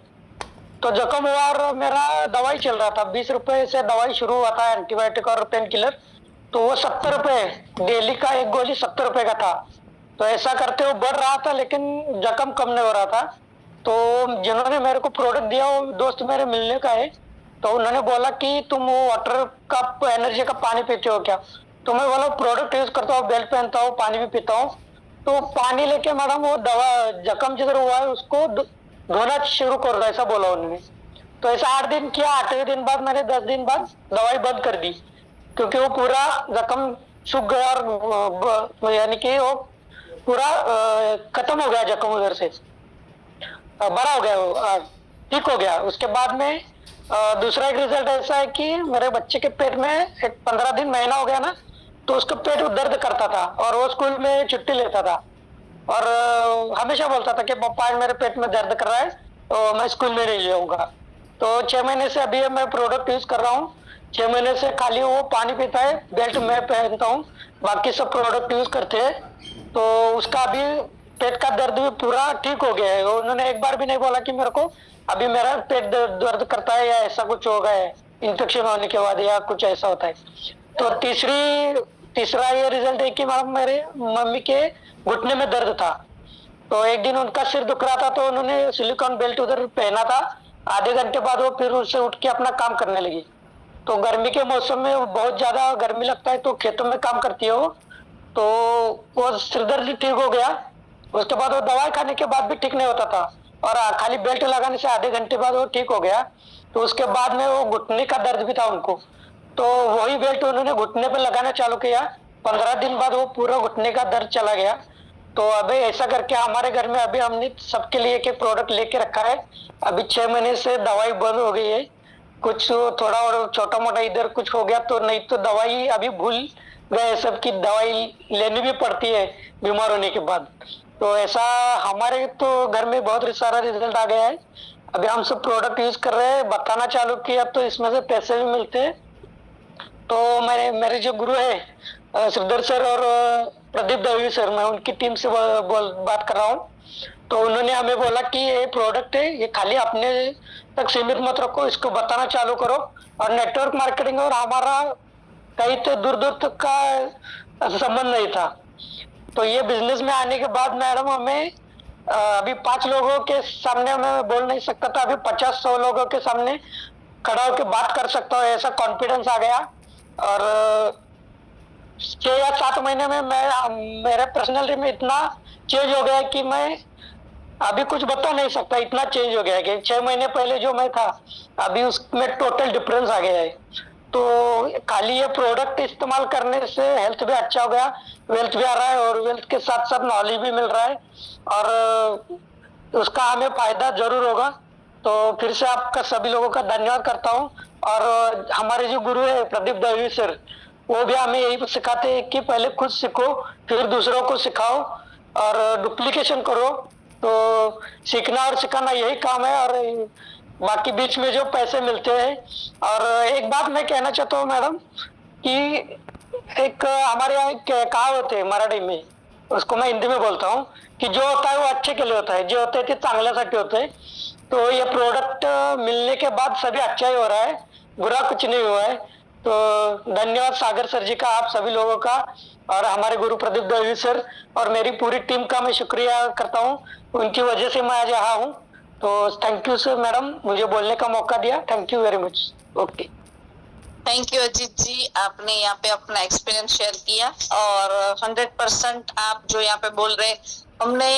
तो जख्म हुआ और मेरा दवाई चल रहा था, 20 रुपए से दवाई शुरू हुआ था, एंटीबायोटिक और पेन किलर। तो वो 70 रुपए डेली का, एक गोली 70 रुपए का था। तो ऐसा करते हुए बढ़ रहा था लेकिन जख्म कम नहीं हो रहा था। तो जिन्होंने मेरे को प्रोडक्ट दिया वो दोस्त मेरे मिलने का है, तो उन्होंने बोला कि तुम वो वाटर का एनर्जी का पानी पीते हो क्या? तो मैं बोला प्रोडक्ट यूज करता हूँ, बेल्ट पहनता हूँ, पानी भी पीता हूँ। तो पानी लेके मैडम वो दवा जख्म जिधर हुआ है उसको धोना शुरू कर दो, ऐसा बोला उन्होंने। तो ऐसा 8 दिन किया। 8वें दिन बाद मैंने 10 दिन बाद दवाई बंद कर दी, क्योंकि वो पूरा जख्म सूख गया और यानी कि वो पूरा खत्म हो गया जख्म, उधर से बड़ा हो गया, वो ठीक हो गया। उसके बाद में दूसरा एक रिजल्ट ऐसा है कि मेरे बच्चे के पेट में एक 15 दिन महीना हो गया ना, तो उसका पेट दर्द करता था और वो स्कूल में छुट्टी लेता था और हमेशा बोलता था कि पापा मेरे पेट में दर्द कर रहा है तो मैं स्कूल में नहीं जाऊंगा। तो 6 महीने से अभी मैं प्रोडक्ट यूज कर रहा हूँ। 6 महीने से खाली वो पानी पीता है, बेल्ट मैं पहनता हूँ, बाकी सब प्रोडक्ट यूज करते हैं। तो उसका अभी पेट का दर्द भी पूरा ठीक हो गया है। उन्होंने एक बार भी नहीं बोला कि मेरे को अभी मेरा पेट दर्द करता है या ऐसा कुछ हो गया है इन्फेक्शन होने के बाद या कुछ ऐसा होता है। तो तीसरा ये रिजल्ट है कि मैडम मेरे मम्मी के घुटने में दर्द था। तो एक दिन उनका सिर दुख रहा था तो उन्होंने सिलिकॉन बेल्ट उधर पहना था। आधे घंटे बाद वो फिर उससे उठ के अपना काम करने लगी। तो गर्मी के मौसम में बहुत ज्यादा गर्मी लगता है तो खेतों में काम करती है वो, तो वो सिर दर्द ठीक हो गया। उसके बाद वो दवाई खाने के बाद भी ठीक नहीं होता था और खाली बेल्ट लगाने से आधे घंटे बाद वो ठीक हो गया। तो उसके बाद में वो घुटने का दर्द भी था उनको, तो वही बेल्ट उन्होंने घुटने पे लगाना चालू किया। 15 दिन बाद वो पूरा घुटने का दर्द चला गया। तो अभी ऐसा करके हमारे घर में अभी हमने सबके लिए एक प्रोडक्ट लेके रखा है। अभी 6 महीने से दवाई बंद हो गई है। कुछ थोड़ा और छोटा मोटा इधर कुछ हो गया तो, नहीं तो दवाई अभी भूल गए सबकी, दवाई लेनी भी पड़ती है बीमार होने के बाद। तो ऐसा हमारे तो घर में बहुत सारा रिजल्ट आ गया है। अभी हम सब प्रोडक्ट यूज कर रहे हैं, बताना चालू किया तो इसमें से पैसे भी मिलते हैं। तो मेरे जो गुरु है श्रीधर सर और प्रदीप दवी सर, मैं उनकी टीम से बात कर रहा हूँ। तो उन्होंने हमें बोला कि ये प्रोडक्ट है, ये खाली अपने तक सीमित मत रखो, इसको बताना चालू करो। और नेटवर्क मार्केटिंग और हमारा कहीं तो दूर दूर तक का संबंध नहीं था। तो ये बिजनेस में आने के बाद मैडम हमें अभी 5 लोगों के सामने मैं बोल नहीं सकता था, अभी 50-100 लोगों के सामने खड़ा होकर बात कर सकता हूँ, ऐसा कॉन्फिडेंस आ गया। और 6 या 7 महीने में मेरे पर्सनैलिटी में इतना चेंज हो गया कि मैं अभी कुछ बता नहीं सकता, इतना चेंज हो गया है कि 6 महीने पहले जो मैं था अभी उसमें टोटल डिफरेंस आ गया है। तो खाली ये प्रोडक्ट इस्तेमाल करने से हेल्थ भी अच्छा हो गया, वेल्थ भी आ रहा है और वेल्थ के साथ साथ नॉलेज भी मिल रहा है और उसका हमें फायदा जरूर होगा। तो फिर से आपका सभी लोगों का धन्यवाद करता हूँ। और हमारे जो गुरु है प्रदीप दवी सर, वो भी हमें यही सिखाते हैं कि पहले खुद सीखो फिर दूसरों को सिखाओ और डुप्लीकेशन करो। तो सीखना और सिखाना यही काम है और बाकी बीच में जो पैसे मिलते हैं। और एक बात मैं कहना चाहता हूँ मैडम कि एक हमारे यहाँ एक कहावत है मराठी में, उसको मैं हिंदी में बोलता हूँ कि जो होता है वो अच्छे के लिए होता है, जे होते हैं ते चांगल्यासाठी होते हैं। तो ये प्रोडक्ट मिलने के बाद सभी अच्छा ही हो रहा है, बुरा कुछ नहीं हुआ है। तो धन्यवाद सागर सर जी का, आप सभी लोगों का और हमारे गुरु प्रदीप दवी सर और मेरी पूरी टीम का मैं शुक्रिया करता हूँ, उनकी वजह से मैं आज यहाँ हूँ। तो थैंक यू सर मैडम, मुझे बोलने का मौका दिया, thank you very much. Okay, thank you Ajit ji, आपने यहाँ पे अपना एक्सपीरियंस शेयर किया और 100% आप जो यहाँ पे बोल रहे, हमने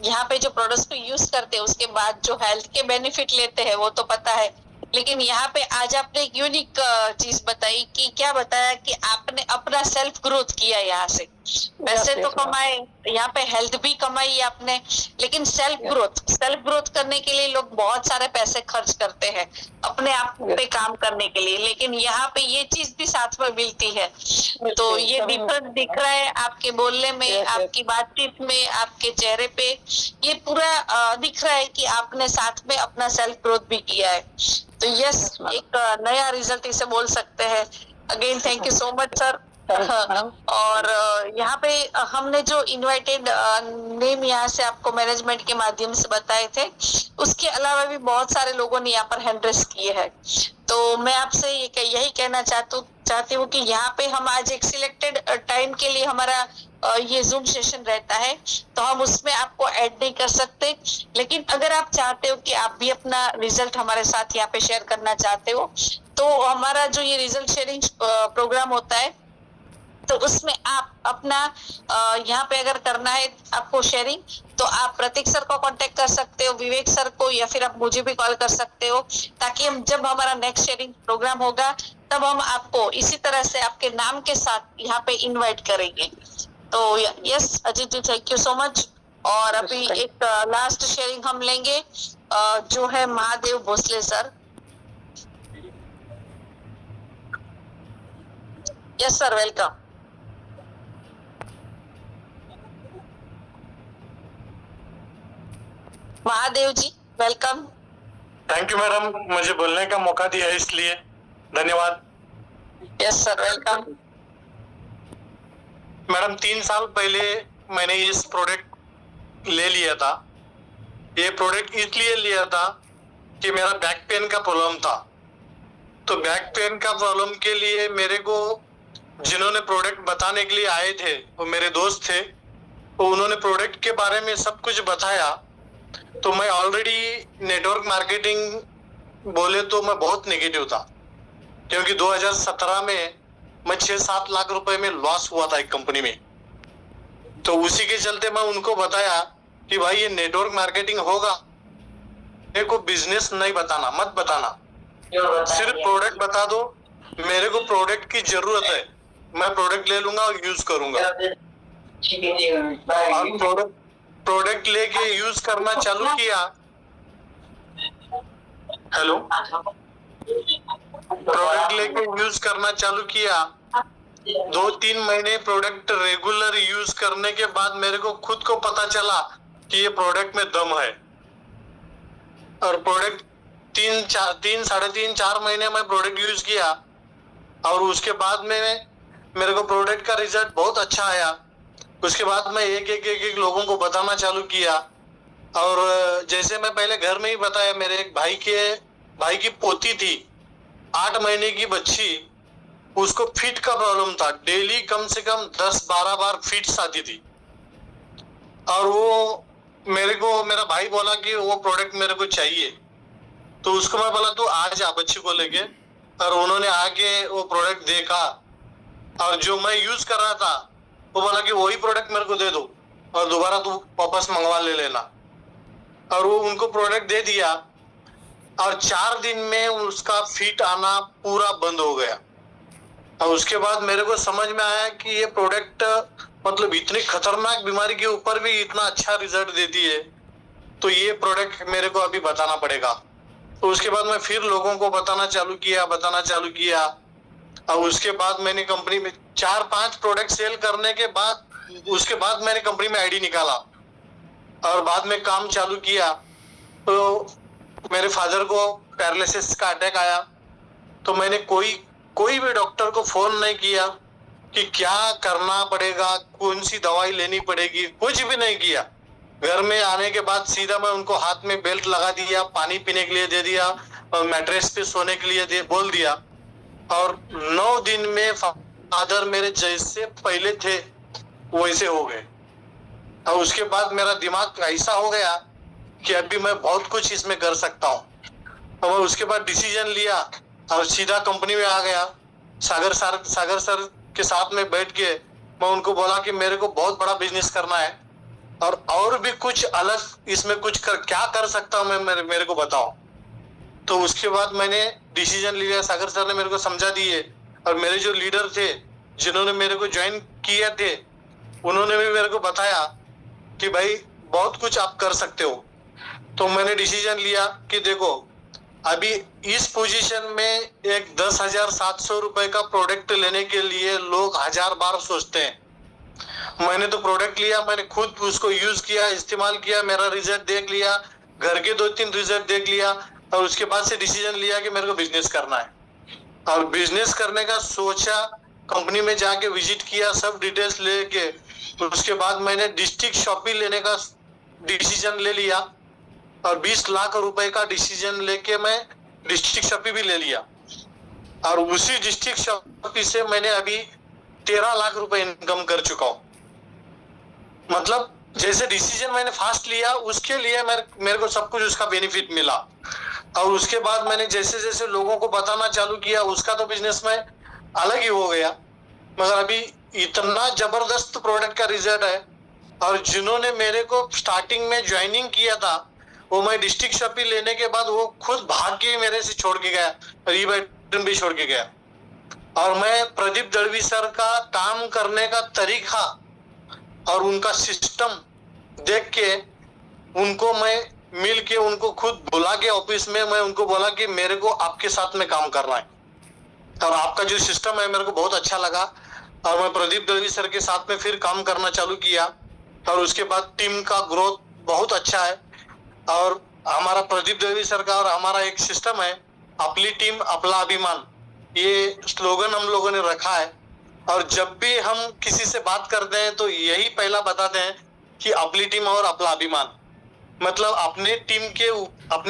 यहाँ पे जो प्रोडक्ट्स को यूज करते हैं उसके बाद जो हेल्थ के बेनिफिट लेते हैं वो तो पता है, लेकिन यहाँ पे आज आपने एक यूनिक चीज बताई कि क्या बताया कि आपने अपना सेल्फ ग्रोथ किया यहाँ से। पैसे तो कमाए, यहाँ पे हेल्थ भी कमाई आपने, लेकिन सेल्फ ग्रोथ करने के लिए लोग बहुत सारे पैसे खर्च करते हैं अपने आप पे काम करने के लिए, लेकिन यहाँ पे ये चीज भी साथ में मिलती है। तो ये डिफरेंस दिख रहा है आपके बोलने में, आपकी बातचीत में, आपके चेहरे पे ये पूरा दिख रहा है कि आपने साथ में अपना सेल्फ ग्रोथ भी किया है। तो यस, एक नया रिजल्ट इसे बोल सकते हैं। Again thank you so much sir. और यहाँ पे हमने जो इनवाइटेड नेम यहाँ से आपको मैनेजमेंट के माध्यम से बताए थे, उसके अलावा भी बहुत सारे लोगों ने यहाँ पर हैंड रेस किए हैं। तो मैं आपसे यही कहना चाहती हूँ कि यहाँ पे हम आज एक सिलेक्टेड टाइम के लिए हमारा ये जूम सेशन रहता है, तो हम उसमें आपको ऐड नहीं कर सकते, लेकिन अगर आप चाहते हो कि आप भी अपना रिजल्ट हमारे साथ यहाँ पे शेयर करना चाहते हो, तो हमारा जो ये रिजल्ट शेयरिंग प्रोग्राम होता है, तो उसमें आप अपना यहाँ पे अगर करना है आपको शेयरिंग, तो आप प्रतीक सर को कांटेक्ट कर सकते हो, विवेक सर को, या फिर आप मुझे भी कॉल कर सकते हो, ताकि हम जब हमारा नेक्स्ट शेयरिंग प्रोग्राम होगा तब हम आपको इसी तरह से आपके नाम के साथ यहाँ पे इनवाइट करेंगे। तो yes Ajit ji, thank you so much. और अभी एक लास्ट शेयरिंग हम लेंगे जो है Mahadev Bhosale sir. Yes sir, welcome. Mahadev ji welcome. Thank you madam, मुझे बोलने का मौका दिया है इसलिए धन्यवाद। Yes sir, welcome. मैडम 3 साल पहले मैंने इस प्रोडक्ट ले लिया था। ये प्रोडक्ट इसलिए लिया था कि मेरा बैक पेन का प्रॉब्लम था। तो बैक पेन का प्रॉब्लम के लिए मेरे को जिन्होंने प्रोडक्ट बताने के लिए आए थे वो मेरे दोस्त थे, तो उन्होंने प्रोडक्ट के बारे में सब कुछ बताया। तो मैं ऑलरेडी नेटवर्क मार्केटिंग बोले तो मैं बहुत नेगेटिव था, क्योंकि 2017 में मैं 6-7 लाख रुपए में लॉस हुआ था एक कंपनी में। तो उसी के चलते मैं उनको बताया कि भाई ये नेटवर्क मार्केटिंग होगा मेरे को बिजनेस नहीं बताना, मत बताना, सिर्फ प्रोडक्ट बता दो। मेरे को प्रोडक्ट की जरूरत है, मैं प्रोडक्ट ले लूंगा और यूज करूंगा। और प्रोडक्ट लेके यूज करना चालू किया। हेलो, प्रोडक्ट लेके यूज करना चालू किया। 2-3 महीने प्रोडक्ट रेगुलर यूज करने के बाद मेरे को खुद को पता चला कि ये प्रोडक्ट में दम है। और प्रोडक्ट 3-3.5-4 महीने में प्रोडक्ट यूज किया और उसके बाद में मेरे को प्रोडक्ट का रिजल्ट बहुत अच्छा आया। उसके बाद मैं एक लोगों को बताना चालू किया। और जैसे मैं पहले घर में ही बताया, मेरे एक भाई की पोती थी, 8 महीने की बच्ची, उसको फिट का प्रॉब्लम था। डेली कम से कम 10-12 बार फिट्स आती थी। और वो मेरा भाई बोला कि वो प्रोडक्ट मेरे को चाहिए। तो उसको मैं बोला तू आ जा बच्ची को लेके। और उन्होंने आके वो प्रोडक्ट देखा और जो मैं यूज कर रहा था वो बोला कि वही प्रोडक्ट मेरे को दे दो और दोबारा तू वापस मंगवा ले लेना। और वो उनको प्रोडक्ट दे दिया और 4 दिन में उसका फिट आना पूरा बंद हो गया। और उसके बाद मेरे को समझ में आया कि ये प्रोडक्ट मतलब इतनी खतरनाक बीमारी के ऊपर भी इतना अच्छा रिजल्ट देती है, तो ये प्रोडक्ट मेरे को अभी बताना पड़ेगा। तो उसके बाद मैं फिर लोगों को बताना चालू किया। और उसके बाद मैंने कंपनी में 4-5 प्रोडक्ट सेल करने के बाद उसके बाद मैंने कंपनी में आईडी निकाला और बाद में काम चालू किया। तो मेरे फादर को पैरालिसिस का अटैक आया। तो मैंने कोई भी डॉक्टर को फोन नहीं किया कि क्या करना पड़ेगा, कौन सी दवाई लेनी पड़ेगी, कुछ भी नहीं किया। घर में आने के बाद सीधा मैं उनको हाथ में बेल्ट लगा दिया, पानी पीने के लिए दे दिया और मैट्रेस पे सोने के लिए बोल दिया। और 9 दिन में फादर मेरे जैसे पहले थे वैसे हो गए। और उसके बाद मेरा दिमाग ऐसा हो गया कि अभी मैं बहुत कुछ इसमें कर सकता हूँ। और मैं उसके बाद डिसीजन लिया और सीधा कंपनी में आ गया। सागर सर के साथ में बैठ के मैं उनको बोला कि मेरे को बहुत बड़ा बिजनेस करना है और भी कुछ अलग इसमें क्या कर सकता हूँ मैं, मेरे को बताओ। तो उसके बाद मैंने डिसीजन लिया। सागर सर ने मेरे को समझा दिए और मेरे जो लीडर थे जिन्होंने मेरे को ज्वाइन किया थे उन्होंने भी मेरे को बताया कि भाई बहुत कुछ आप कर सकते हो। तो मैंने डिसीजन लिया कि देखो अभी इस पोजीशन में एक 10,700 रुपए का प्रोडक्ट लेने के लिए लोग 1000 बार सोचते हैं। मैंने तो प्रोडक्ट लिया, मैंने खुद उसको यूज किया, इस्तेमाल किया, मेरा रिजल्ट देख लिया, घर के 2-3 रिजल्ट देख लिया और उसके बाद से डिसीजन लिया कि मेरे को बिजनेस करना है। और बिजनेस करने का सोचा, कंपनी में जाके विजिट किया, सब डिटेल्स लेके उसके बाद मैंने डिस्ट्रिक्ट शॉपी लेने का डिसीजन ले लिया और 20 लाख रुपए का डिसीजन लेके मैं डिस्ट्रिक्ट शॉपी भी ले लिया। और उसी डिस्ट्रिक्ट शॉपी से मैंने अभी 13 लाख रुपए इनकम कर चुका हूँ। मतलब जैसे डिसीजन मैंने फास्ट लिया उसके लिए मेरे को सब कुछ उसका बेनिफिट मिला। और उसके बाद मैंने जैसे जैसे लोगों को बताना चालू किया उसका तो बिजनेस में अलग ही हो गया। मगर अभी इतना जबरदस्त प्रोडक्ट का रिजल्ट है। और जिन्होंने मेरे को स्टार्टिंग में ज्वाइनिंग किया था वो मैं डिस्ट्रिक्ट शॉपी लेने के बाद वो खुद भाग के मेरे से छोड़ के गया और ई-बैटन भी छोड़ के गया। और मैं प्रदीप दलवी सर का काम करने का तरीका और उनका सिस्टम देख के उनको मैं मिल के उनको खुद बुला के ऑफिस में मैं उनको बोला कि मेरे को आपके साथ में काम करना है और आपका जो सिस्टम है मेरे को बहुत अच्छा लगा। और मैं प्रदीप दलवी सर के साथ में फिर काम करना चालू किया और उसके बाद टीम का ग्रोथ बहुत अच्छा है। और हमारा प्रदीप दलवी सर का और हमारा एक सिस्टम है, अपनी टीम अपना अभिमान, ये स्लोगन हम लोगों ने रखा है। और जब भी हम किसी से बात करते हैं तो यही पहला बताते हैं कि अपनी टीम और अपना अभिमान। मतलब अपने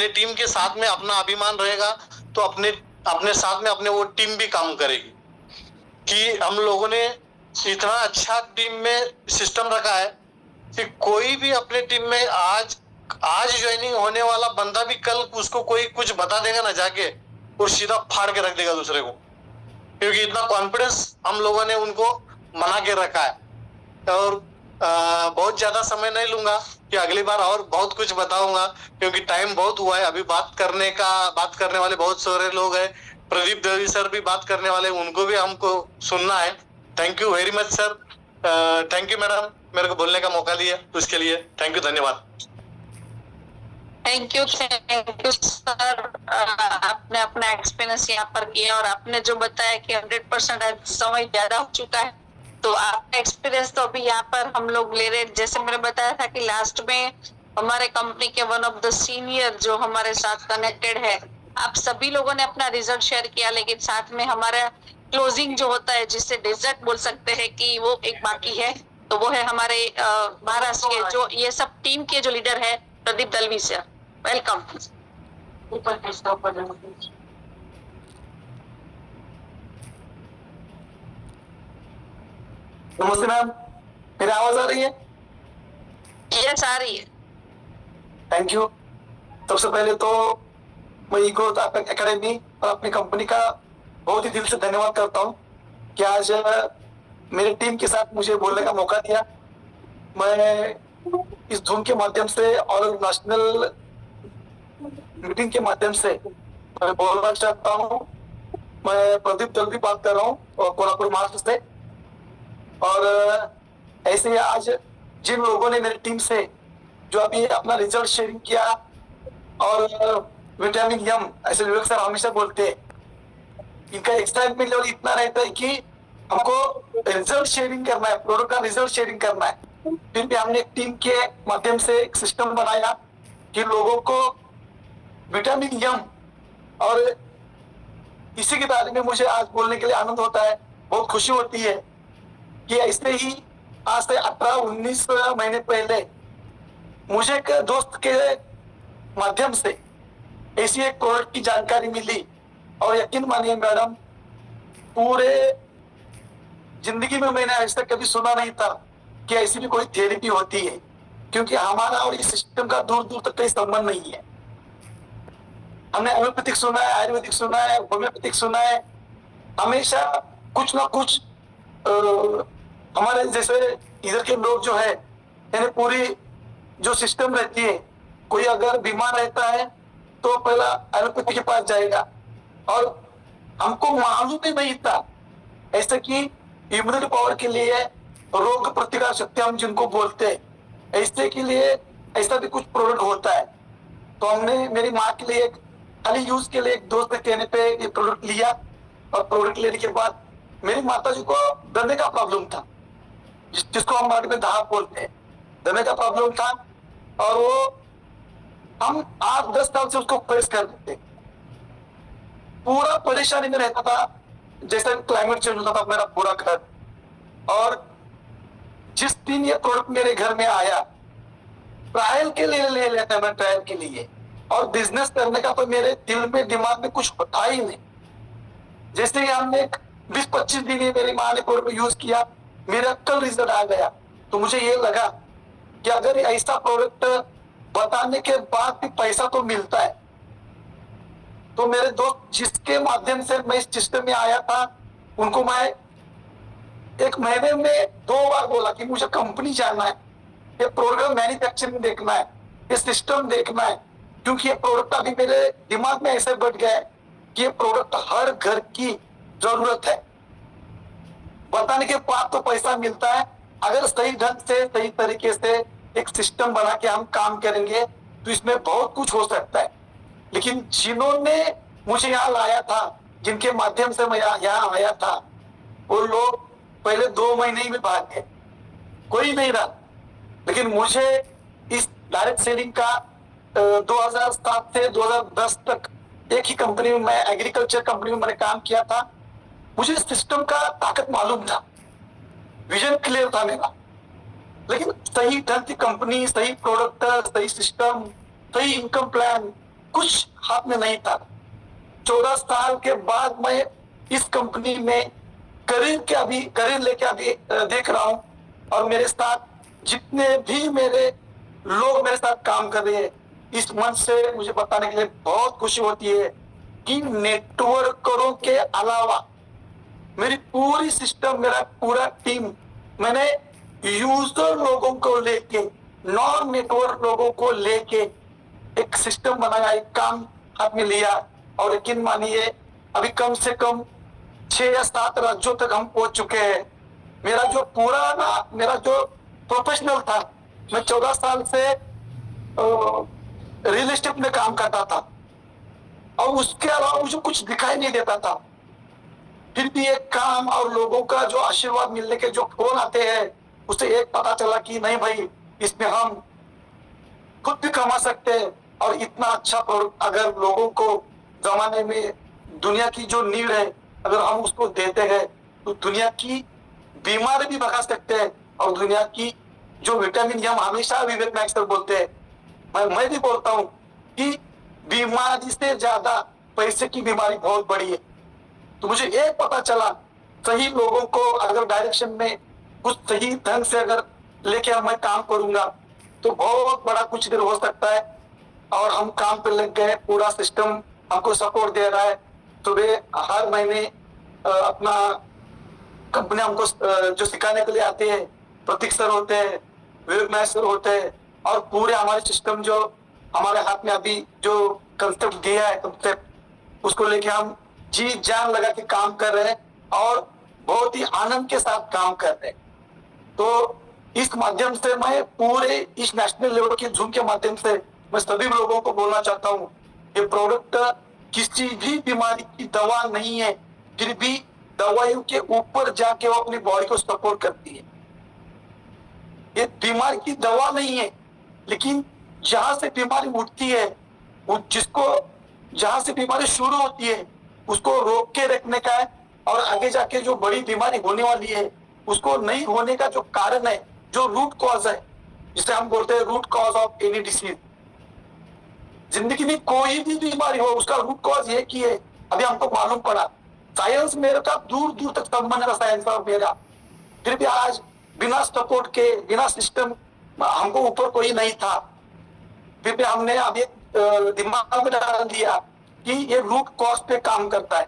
टीम के साथ में अपना अभिमान रहेगा तो अपने साथ में अपने वो टीम भी काम करेगी। कि हम लोगों ने इतना अच्छा टीम में सिस्टम रखा है कि कोई भी अपने टीम में आज ज्वाइनिंग होने वाला बंदा भी कल उसको कोई कुछ बता देगा ना जाके वो सीधा फाड़ के रख देगा दूसरे को, क्योंकि इतना कॉन्फिडेंस हम लोगों ने उनको बना के रखा है। और बहुत ज्यादा समय नहीं लूंगा कि अगली बार और बहुत कुछ बताऊंगा, क्योंकि टाइम बहुत हुआ है। अभी बात करने वाले बहुत सारे लोग हैं। प्रदीप दवी सर भी बात करने वाले, उनको भी हमको सुनना है। Thank you very much sir. Thank you madam, मेरे को बोलने का मौका दिया उसके लिए थैंक यू, धन्यवाद। Thank you sir. आपने अपना एक्सपीरियंस यहाँ पर किया और आपने जो बताया कि 100% समय ज्यादा हो चुका है, तो आपका एक्सपीरियंस तो अभी यहाँ पर हम लोग ले रहे। जैसे मैंने बताया था कि लास्ट में हमारे कंपनी के वन ऑफ द सीनियर जो हमारे साथ कनेक्टेड है, आप सभी लोगों ने अपना रिजल्ट शेयर किया, लेकिन साथ में हमारा क्लोजिंग जो होता है, जिससे डेजर्ट बोल सकते हैं कि वो एक बाकी है, तो वो है हमारे महाराष्ट्र के जो ये सब टीम के जो लीडर है, प्रदीप दलवी सर। वेलकम। नमस्ते मैम, मेरी आवाज आ रही है? यस, आ रही है। Thank you. सबसे पहले तो मैं ई ग्रोथ एकेडमी और अपनी कंपनी का बहुत ही दिल से धन्यवाद करता हूँ कि आज मेरी टीम के साथ मुझे बोलने का मौका दिया। मैं इस धूम के माध्यम से और नेशनल मीटिंग के माध्यम से मैं बोलना चाहता हूँ। मैं प्रदीप दलवी बात कर रहा हूँ और कोल्हापुर महाराष्ट्र से। और ऐसे ही आज जिन लोगों ने मेरी टीम से जो अभी अपना रिजल्ट शेयरिंग किया, और विटामिन यम ऐसे विवेक सर हमेशा बोलते हैं, इनका एक्साइटमेंट लेवल इतना रहता है कि हमको रिजल्ट शेयरिंग करना है, प्रोडक्ट का रिजल्ट शेयरिंग करना है। फिर भी हमने एक टीम के माध्यम से एक सिस्टम बनाया कि लोगों को विटामिन यम, और इसी के बारे में मुझे आज बोलने के लिए आनंद होता है, बहुत खुशी होती है कि ऐसे ही आज से 18-19 महीने पहले मुझे एक दोस्त के माध्यम से ऐसी एक प्रोडक्ट की जानकारी मिली, और यकीन मानिए मैडम, पूरे जिंदगी में मैंने ऐसा कभी सुना नहीं था कि ऐसी भी कोई थेरेपी होती है, क्योंकि हमारा और इस सिस्टम का दूर दूर तक कोई संबंध नहीं है। हमने एलोपैथिक सुना है, आयुर्वेदिक सुना है, होम्योपैथिक सुना है, हमेशा कुछ ना कुछ हमारे जैसे इधर के लोग जो है, यानी पूरी जो सिस्टम रहती है, कोई अगर बीमार रहता है तो पहला एलोपैथी के पास जाएगा, और हमको मालूम ही नहीं था ऐसा कि इम्यूनिटी पावर के लिए, रोग प्रतिकार शक्ति हम जिनको बोलते हैं, ऐसे के लिए ऐसा भी कुछ प्रोडक्ट होता है। तो हमने मेरी माँ के लिए खाली यूज के लिए एक दोस्त के कहने पे ये प्रोडक्ट लिया, और प्रोडक्ट लेने के बाद मेरी माता जी को दमे का प्रॉब्लम था, जिसको हम मार्केट में दाह बोलते हैं, दमे का प्रॉब्लम था, और वो हम 8-10 साल से उसको फेस कर रहे थे। पूरा परेशानी में रहता था, जैसे क्लाइमेट चेंज होता था मेरा पूरा घर। और जिस दिन ये प्रोडक्ट मेरे घर में आया, ट्रायल के लिए ले लेता मैं, ट्रायल के लिए, और बिजनेस करने का तो मेरे दिल में दिमाग में कुछ होता ही नहीं। जैसे ही हमने 20-25 दिन मेरी माँ ने प्रोडक्ट यूज किया, मेरा कल रिजल्ट आ गया, तो मुझे ये लगा कि अगर ऐसा प्रोडक्ट बताने के बाद भी पैसा तो मिलता है, तो मेरे दोस्त जिसके माध्यम से मैं इस सिस्टम में आया था, उनको मैं 1 महीने में 2 बार बोला कि मुझे कंपनी जाना है, ये प्रोडक्ट मैन्युफैक्चरिंग देखना है, ये सिस्टम देखना है, क्योंकि ये प्रोडक्ट अभी मेरे दिमाग में ऐसे बैठ गया है कि ये प्रोडक्ट हर घर की जरूरत है। बताने के बाद तो पैसा मिलता है, अगर सही ढंग से, सही तरीके से एक सिस्टम बना के हम काम करेंगे तो इसमें बहुत कुछ हो सकता है। लेकिन जिन्होंने मुझे यहाँ लाया था, जिनके माध्यम से मैं यहाँ आया था, वो लोग पहले 2 महीने ही में भाग गए, कोई नहीं रहा। लेकिन मुझे इस डायरेक्ट सेलिंग का 2007 से 2010 तक एक ही कंपनी में, मैं एग्रीकल्चर कंपनी में मैंने काम किया था। मुझे सिस्टम का ताकत मालूम था, विजन क्लियर था मेरा, लेकिन सही ढंग की कंपनी, सही प्रोडक्ट, सही सिस्टम, सही इनकम प्लान कुछ हाथ में नहीं था। 14 साल के बाद मैं इस कंपनी में करियर लेके अभी देख रहा हूँ, और मेरे साथ जितने भी मेरे लोग मेरे साथ काम कर रहे हैं, इस मंच से मुझे बताने के लिए बहुत खुशी होती है कि नेटवर्करों के अलावा मेरी पूरी सिस्टम, मेरा पूरा टीम, मैंने यूजर लोगों को लेके, नॉन नेटवर्क लोगों को लेके एक सिस्टम बनाया, एक काम हाथ में लिया, और यकीन मानिए अभी कम से कम 6 या 7 राज्यों तक हम पहुंच चुके हैं। मेरा जो प्रोफेशनल था, मैं 14 साल से रियल एस्टेट में काम करता था और उसके अलावा मुझे कुछ दिखाई नहीं देता था। फिर भी एक काम और लोगों का जो आशीर्वाद मिलने के जो फोन आते हैं, उससे एक पता चला कि नहीं भाई, इसमें हम खुद भी कमा सकते हैं। और इतना अच्छा प्रोडक्ट अगर लोगों को जमाने में दुनिया की जो नीड है, अगर हम उसको देते हैं तो दुनिया की बीमारी भी भगा सकते हैं। और दुनिया की जो विटामिन, हम हमेशा विवेक नायक सर बोलते हैं, मैं भी बोलता हूँ कि बीमारी से ज्यादा पैसे की बीमारी बहुत बड़ी है। तो मुझे एक पता चला, सही लोगों को अगर डायरेक्शन में कुछ सही ढंग से अगर लेके मैं काम करूंगा तो बहुत बड़ा कुछ देर हो सकता है। और हम काम पे लग गए, पूरा सिस्टम हमको सपोर्ट दे रहा है। सुबह हर महीने अपना कंपनी हमको जो सिखाने के लिए आते हैं, प्रतीक सर होते हैं, विवेक नायक सर होते हैं, और पूरे हमारे सिस्टम जो हमारे हाथ में अभी जो कंसेप्ट दिया है, कंसेप्ट उसको लेके हम जी जान लगा के काम कर रहे हैं और बहुत ही आनंद के साथ काम कर रहे हैं। तो इस माध्यम से मैं पूरे इस नेशनल लेवल के जूम के माध्यम से मैं सभी लोगों को बोलना चाहता हूँ, ये प्रोडक्ट किसी भी बीमारी की दवा नहीं है, फिर भी दवाइयों के ऊपर जाके वो अपनी बॉडी को सपोर्ट करती है। ये बीमारी की दवा नहीं है, लेकिन जहां से बीमारी उठती है, जहां से बीमारी शुरू होती है उसको रोक के रखने का है, और आगे जाके जो बड़ी बीमारी होने वाली है उसको नहीं होने का जो कारण है, जो रूट कॉज है, जिसे हम बोलते हैं root cause of any disease. जिंदगी में कोई भी बीमारी हो, उसका रूट कॉज ये की है, अभी हमको मालूम पड़ा। साइंस मेरे का दूर दूर तक संबंध है साइंस और मेरा, फिर भी आज बिना सपोर्ट के, बिना सिस्टम, हमको ऊपर कोई नहीं था, फिर भी हमने अभी दिमाग में डाल दिया कि ये रूट कॉज पे काम करता है।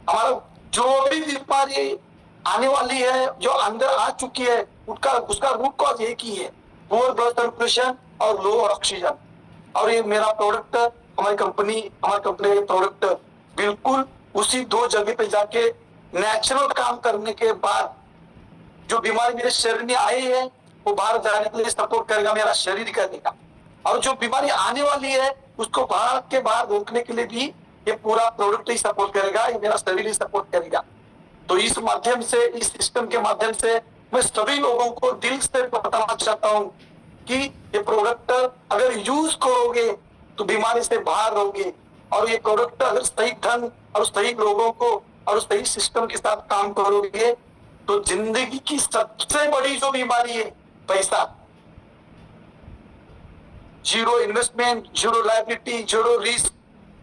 हमारा जो भी बीमारी आने वाली है, जो अंदर आ चुकी है, उसका रूट कॉज एक ही है, पुअर ब्लड सर्कुलेशन और लो ऑक्सीजन। और ये मेरा प्रोडक्ट, हमारी कंपनी का प्रोडक्ट बिल्कुल उसी 2 जगह पे जाके नेचुरल काम करने के बाद जो बीमारी मेरे शरीर में आई है वो बाहर जाने के लिए सपोर्ट करेगा, मेरा शरीर करेगा। और जो बीमारी आने वाली है उसको बाहर रोकने के लिए भी ये पूरा प्रोडक्ट ही सपोर्ट करेगा, ये मेरा शरीर ही सपोर्ट करेगा। तो इस माध्यम से, इस सिस्टम के माध्यम से मैं सभी लोगों को दिल से बताना चाहता हूँ कि ये प्रोडक्ट अगर यूज करोगे तो बीमारी से बाहर रहोगे। और ये प्रोडक्ट अगर सही ढंग और सही लोगों को और सही सिस्टम के साथ काम करोगे तो जिंदगी की सबसे बड़ी जो बीमारी है, पैसा, zero investment, zero liability, zero risk,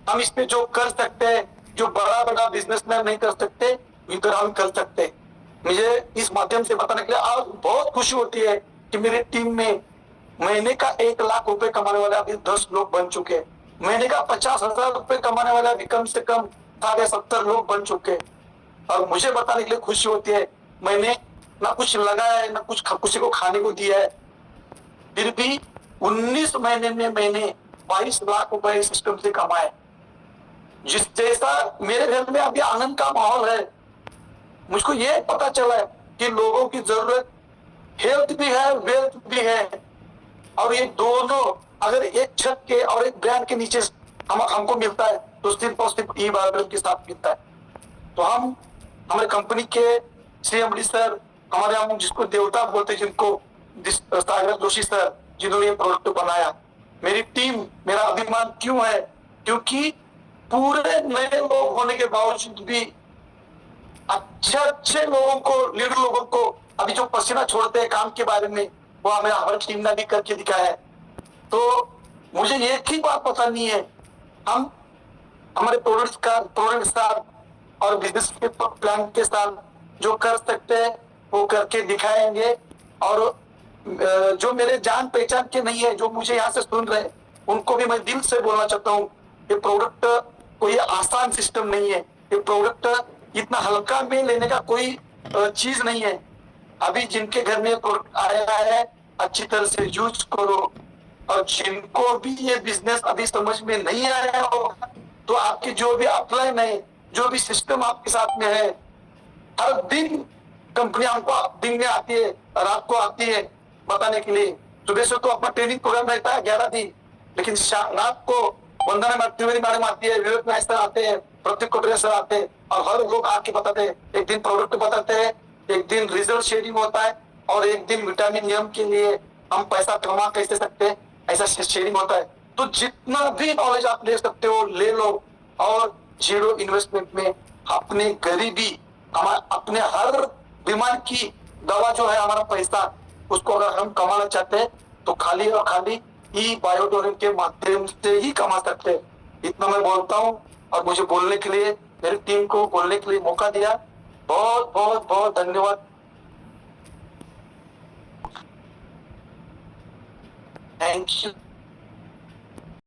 हम इस पे जो कर सकते हैं, जो बड़ा बड़ा बिजनेसमैन नहीं कर सकते, इधर हम कर सकते हैं। मुझे इस माध्यम से बताने के लिए आज बहुत खुशी होती है कि मेरी टीम में महीने का 1 लाख रुपए कमाने वाले अभी 10 लोग बन चुके हैं, महीने का 50,000 रुपए कमाने वाले अभी कम से कम 70 लोग बन चुके हैं। और मुझे बताने के लिए खुशी होती है, मैंने ना कुछ लगाया है, ना कुछ किसी को खाने को दिया है, फिर भी 19 महीने में मैंने 22 लाख रुपए सिस्टम से कमाए। जिस जैसा मेरे घर में अभी आनंद का माहौल है, मुझको ये पता चला है कि लोगों की जरूरत हेल्थ भी है, वेल्थ भी है, और ये दोनों अगर एक छत के और एक ब्रांड के नीचे हमको मिलता है तो सिर्फ और सिर्फ ई-बायोटेक के साथ मिलता है। तो हम हमारे कंपनी के CMD सर, हमारे हम जिसको देवता बोलते हैं, जिनको सागर जोशी सर, जिन्होंने ये प्रोडक्ट बनाया, मेरी टीम, मेरा अभिमान क्यों है, क्योंकि पूरे नए लोग होने के बावजूद भी अच्छे लोगों को, लीडर लोगों को अभी जो पसीना छोड़ते हैं काम के बारे में, वो हमारी टीम ने भी करके दिखाया है। तो मुझे एक ही बात पता नहीं है, हम हमारे प्रोडक्ट के साथ और बिजनेस के प्लान के साथ जो कर सकते हैं वो करके दिखाएंगे। और जो मेरे जान पहचान के नहीं है, जो मुझे यहाँ से सुन रहे हैं, उनको भी मैं दिल से बोलना चाहता हूँ, ये प्रोडक्ट कोई आसान सिस्टम नहीं है, ये प्रोडक्ट इतना हल्का में लेने का कोई चीज नहीं है। अभी जिनके घर में प्रोडक्ट आया है अच्छी तरह से यूज करो, और जिनको भी ये बिजनेस अभी समझ में नहीं आया होगा तो आपके जो भी अपलाइन है, जो भी सिस्टम आपके साथ में है, हर दिन कंपनी हमको दिन में आती है, रात को आती है बताने के लिए। सुबह से तो अपना ट्रेनिंग प्रोग्राम रहता है 11 दिन, लेकिन रात को वंदना त्रिवेदी मैडम आती है, विवेक नायक सर आते हैं, प्रतीक कोटरे सर आते हैं, और हर लोग आके बताते हैं। एक दिन प्रोडक्ट बताते हैं, एक दिन रिजल्ट शेयरिंग होता है, और एक दिन विटामिन नियम के लिए हम पैसा कमा कैसे सकते हैं ऐसा शेयरिंग होता है। तो जितना भी नॉलेज आप ले सकते हो ले लो, और जीरो इन्वेस्टमेंट में अपने गरीबी, अपने हर बीमारी की दवा जो है हमारा पैसा, उसको अगर हम कमाना चाहते हैं तो खाली और खाली ई बायोटोरियम के माध्यम से ही कमा सकते हैं। इतना मैं बोलता हूँ, और मुझे बोलने के लिए, मेरी टीम को बोलने के लिए मौका दिया, बहुत बहुत बहुत धन्यवाद। Thank you.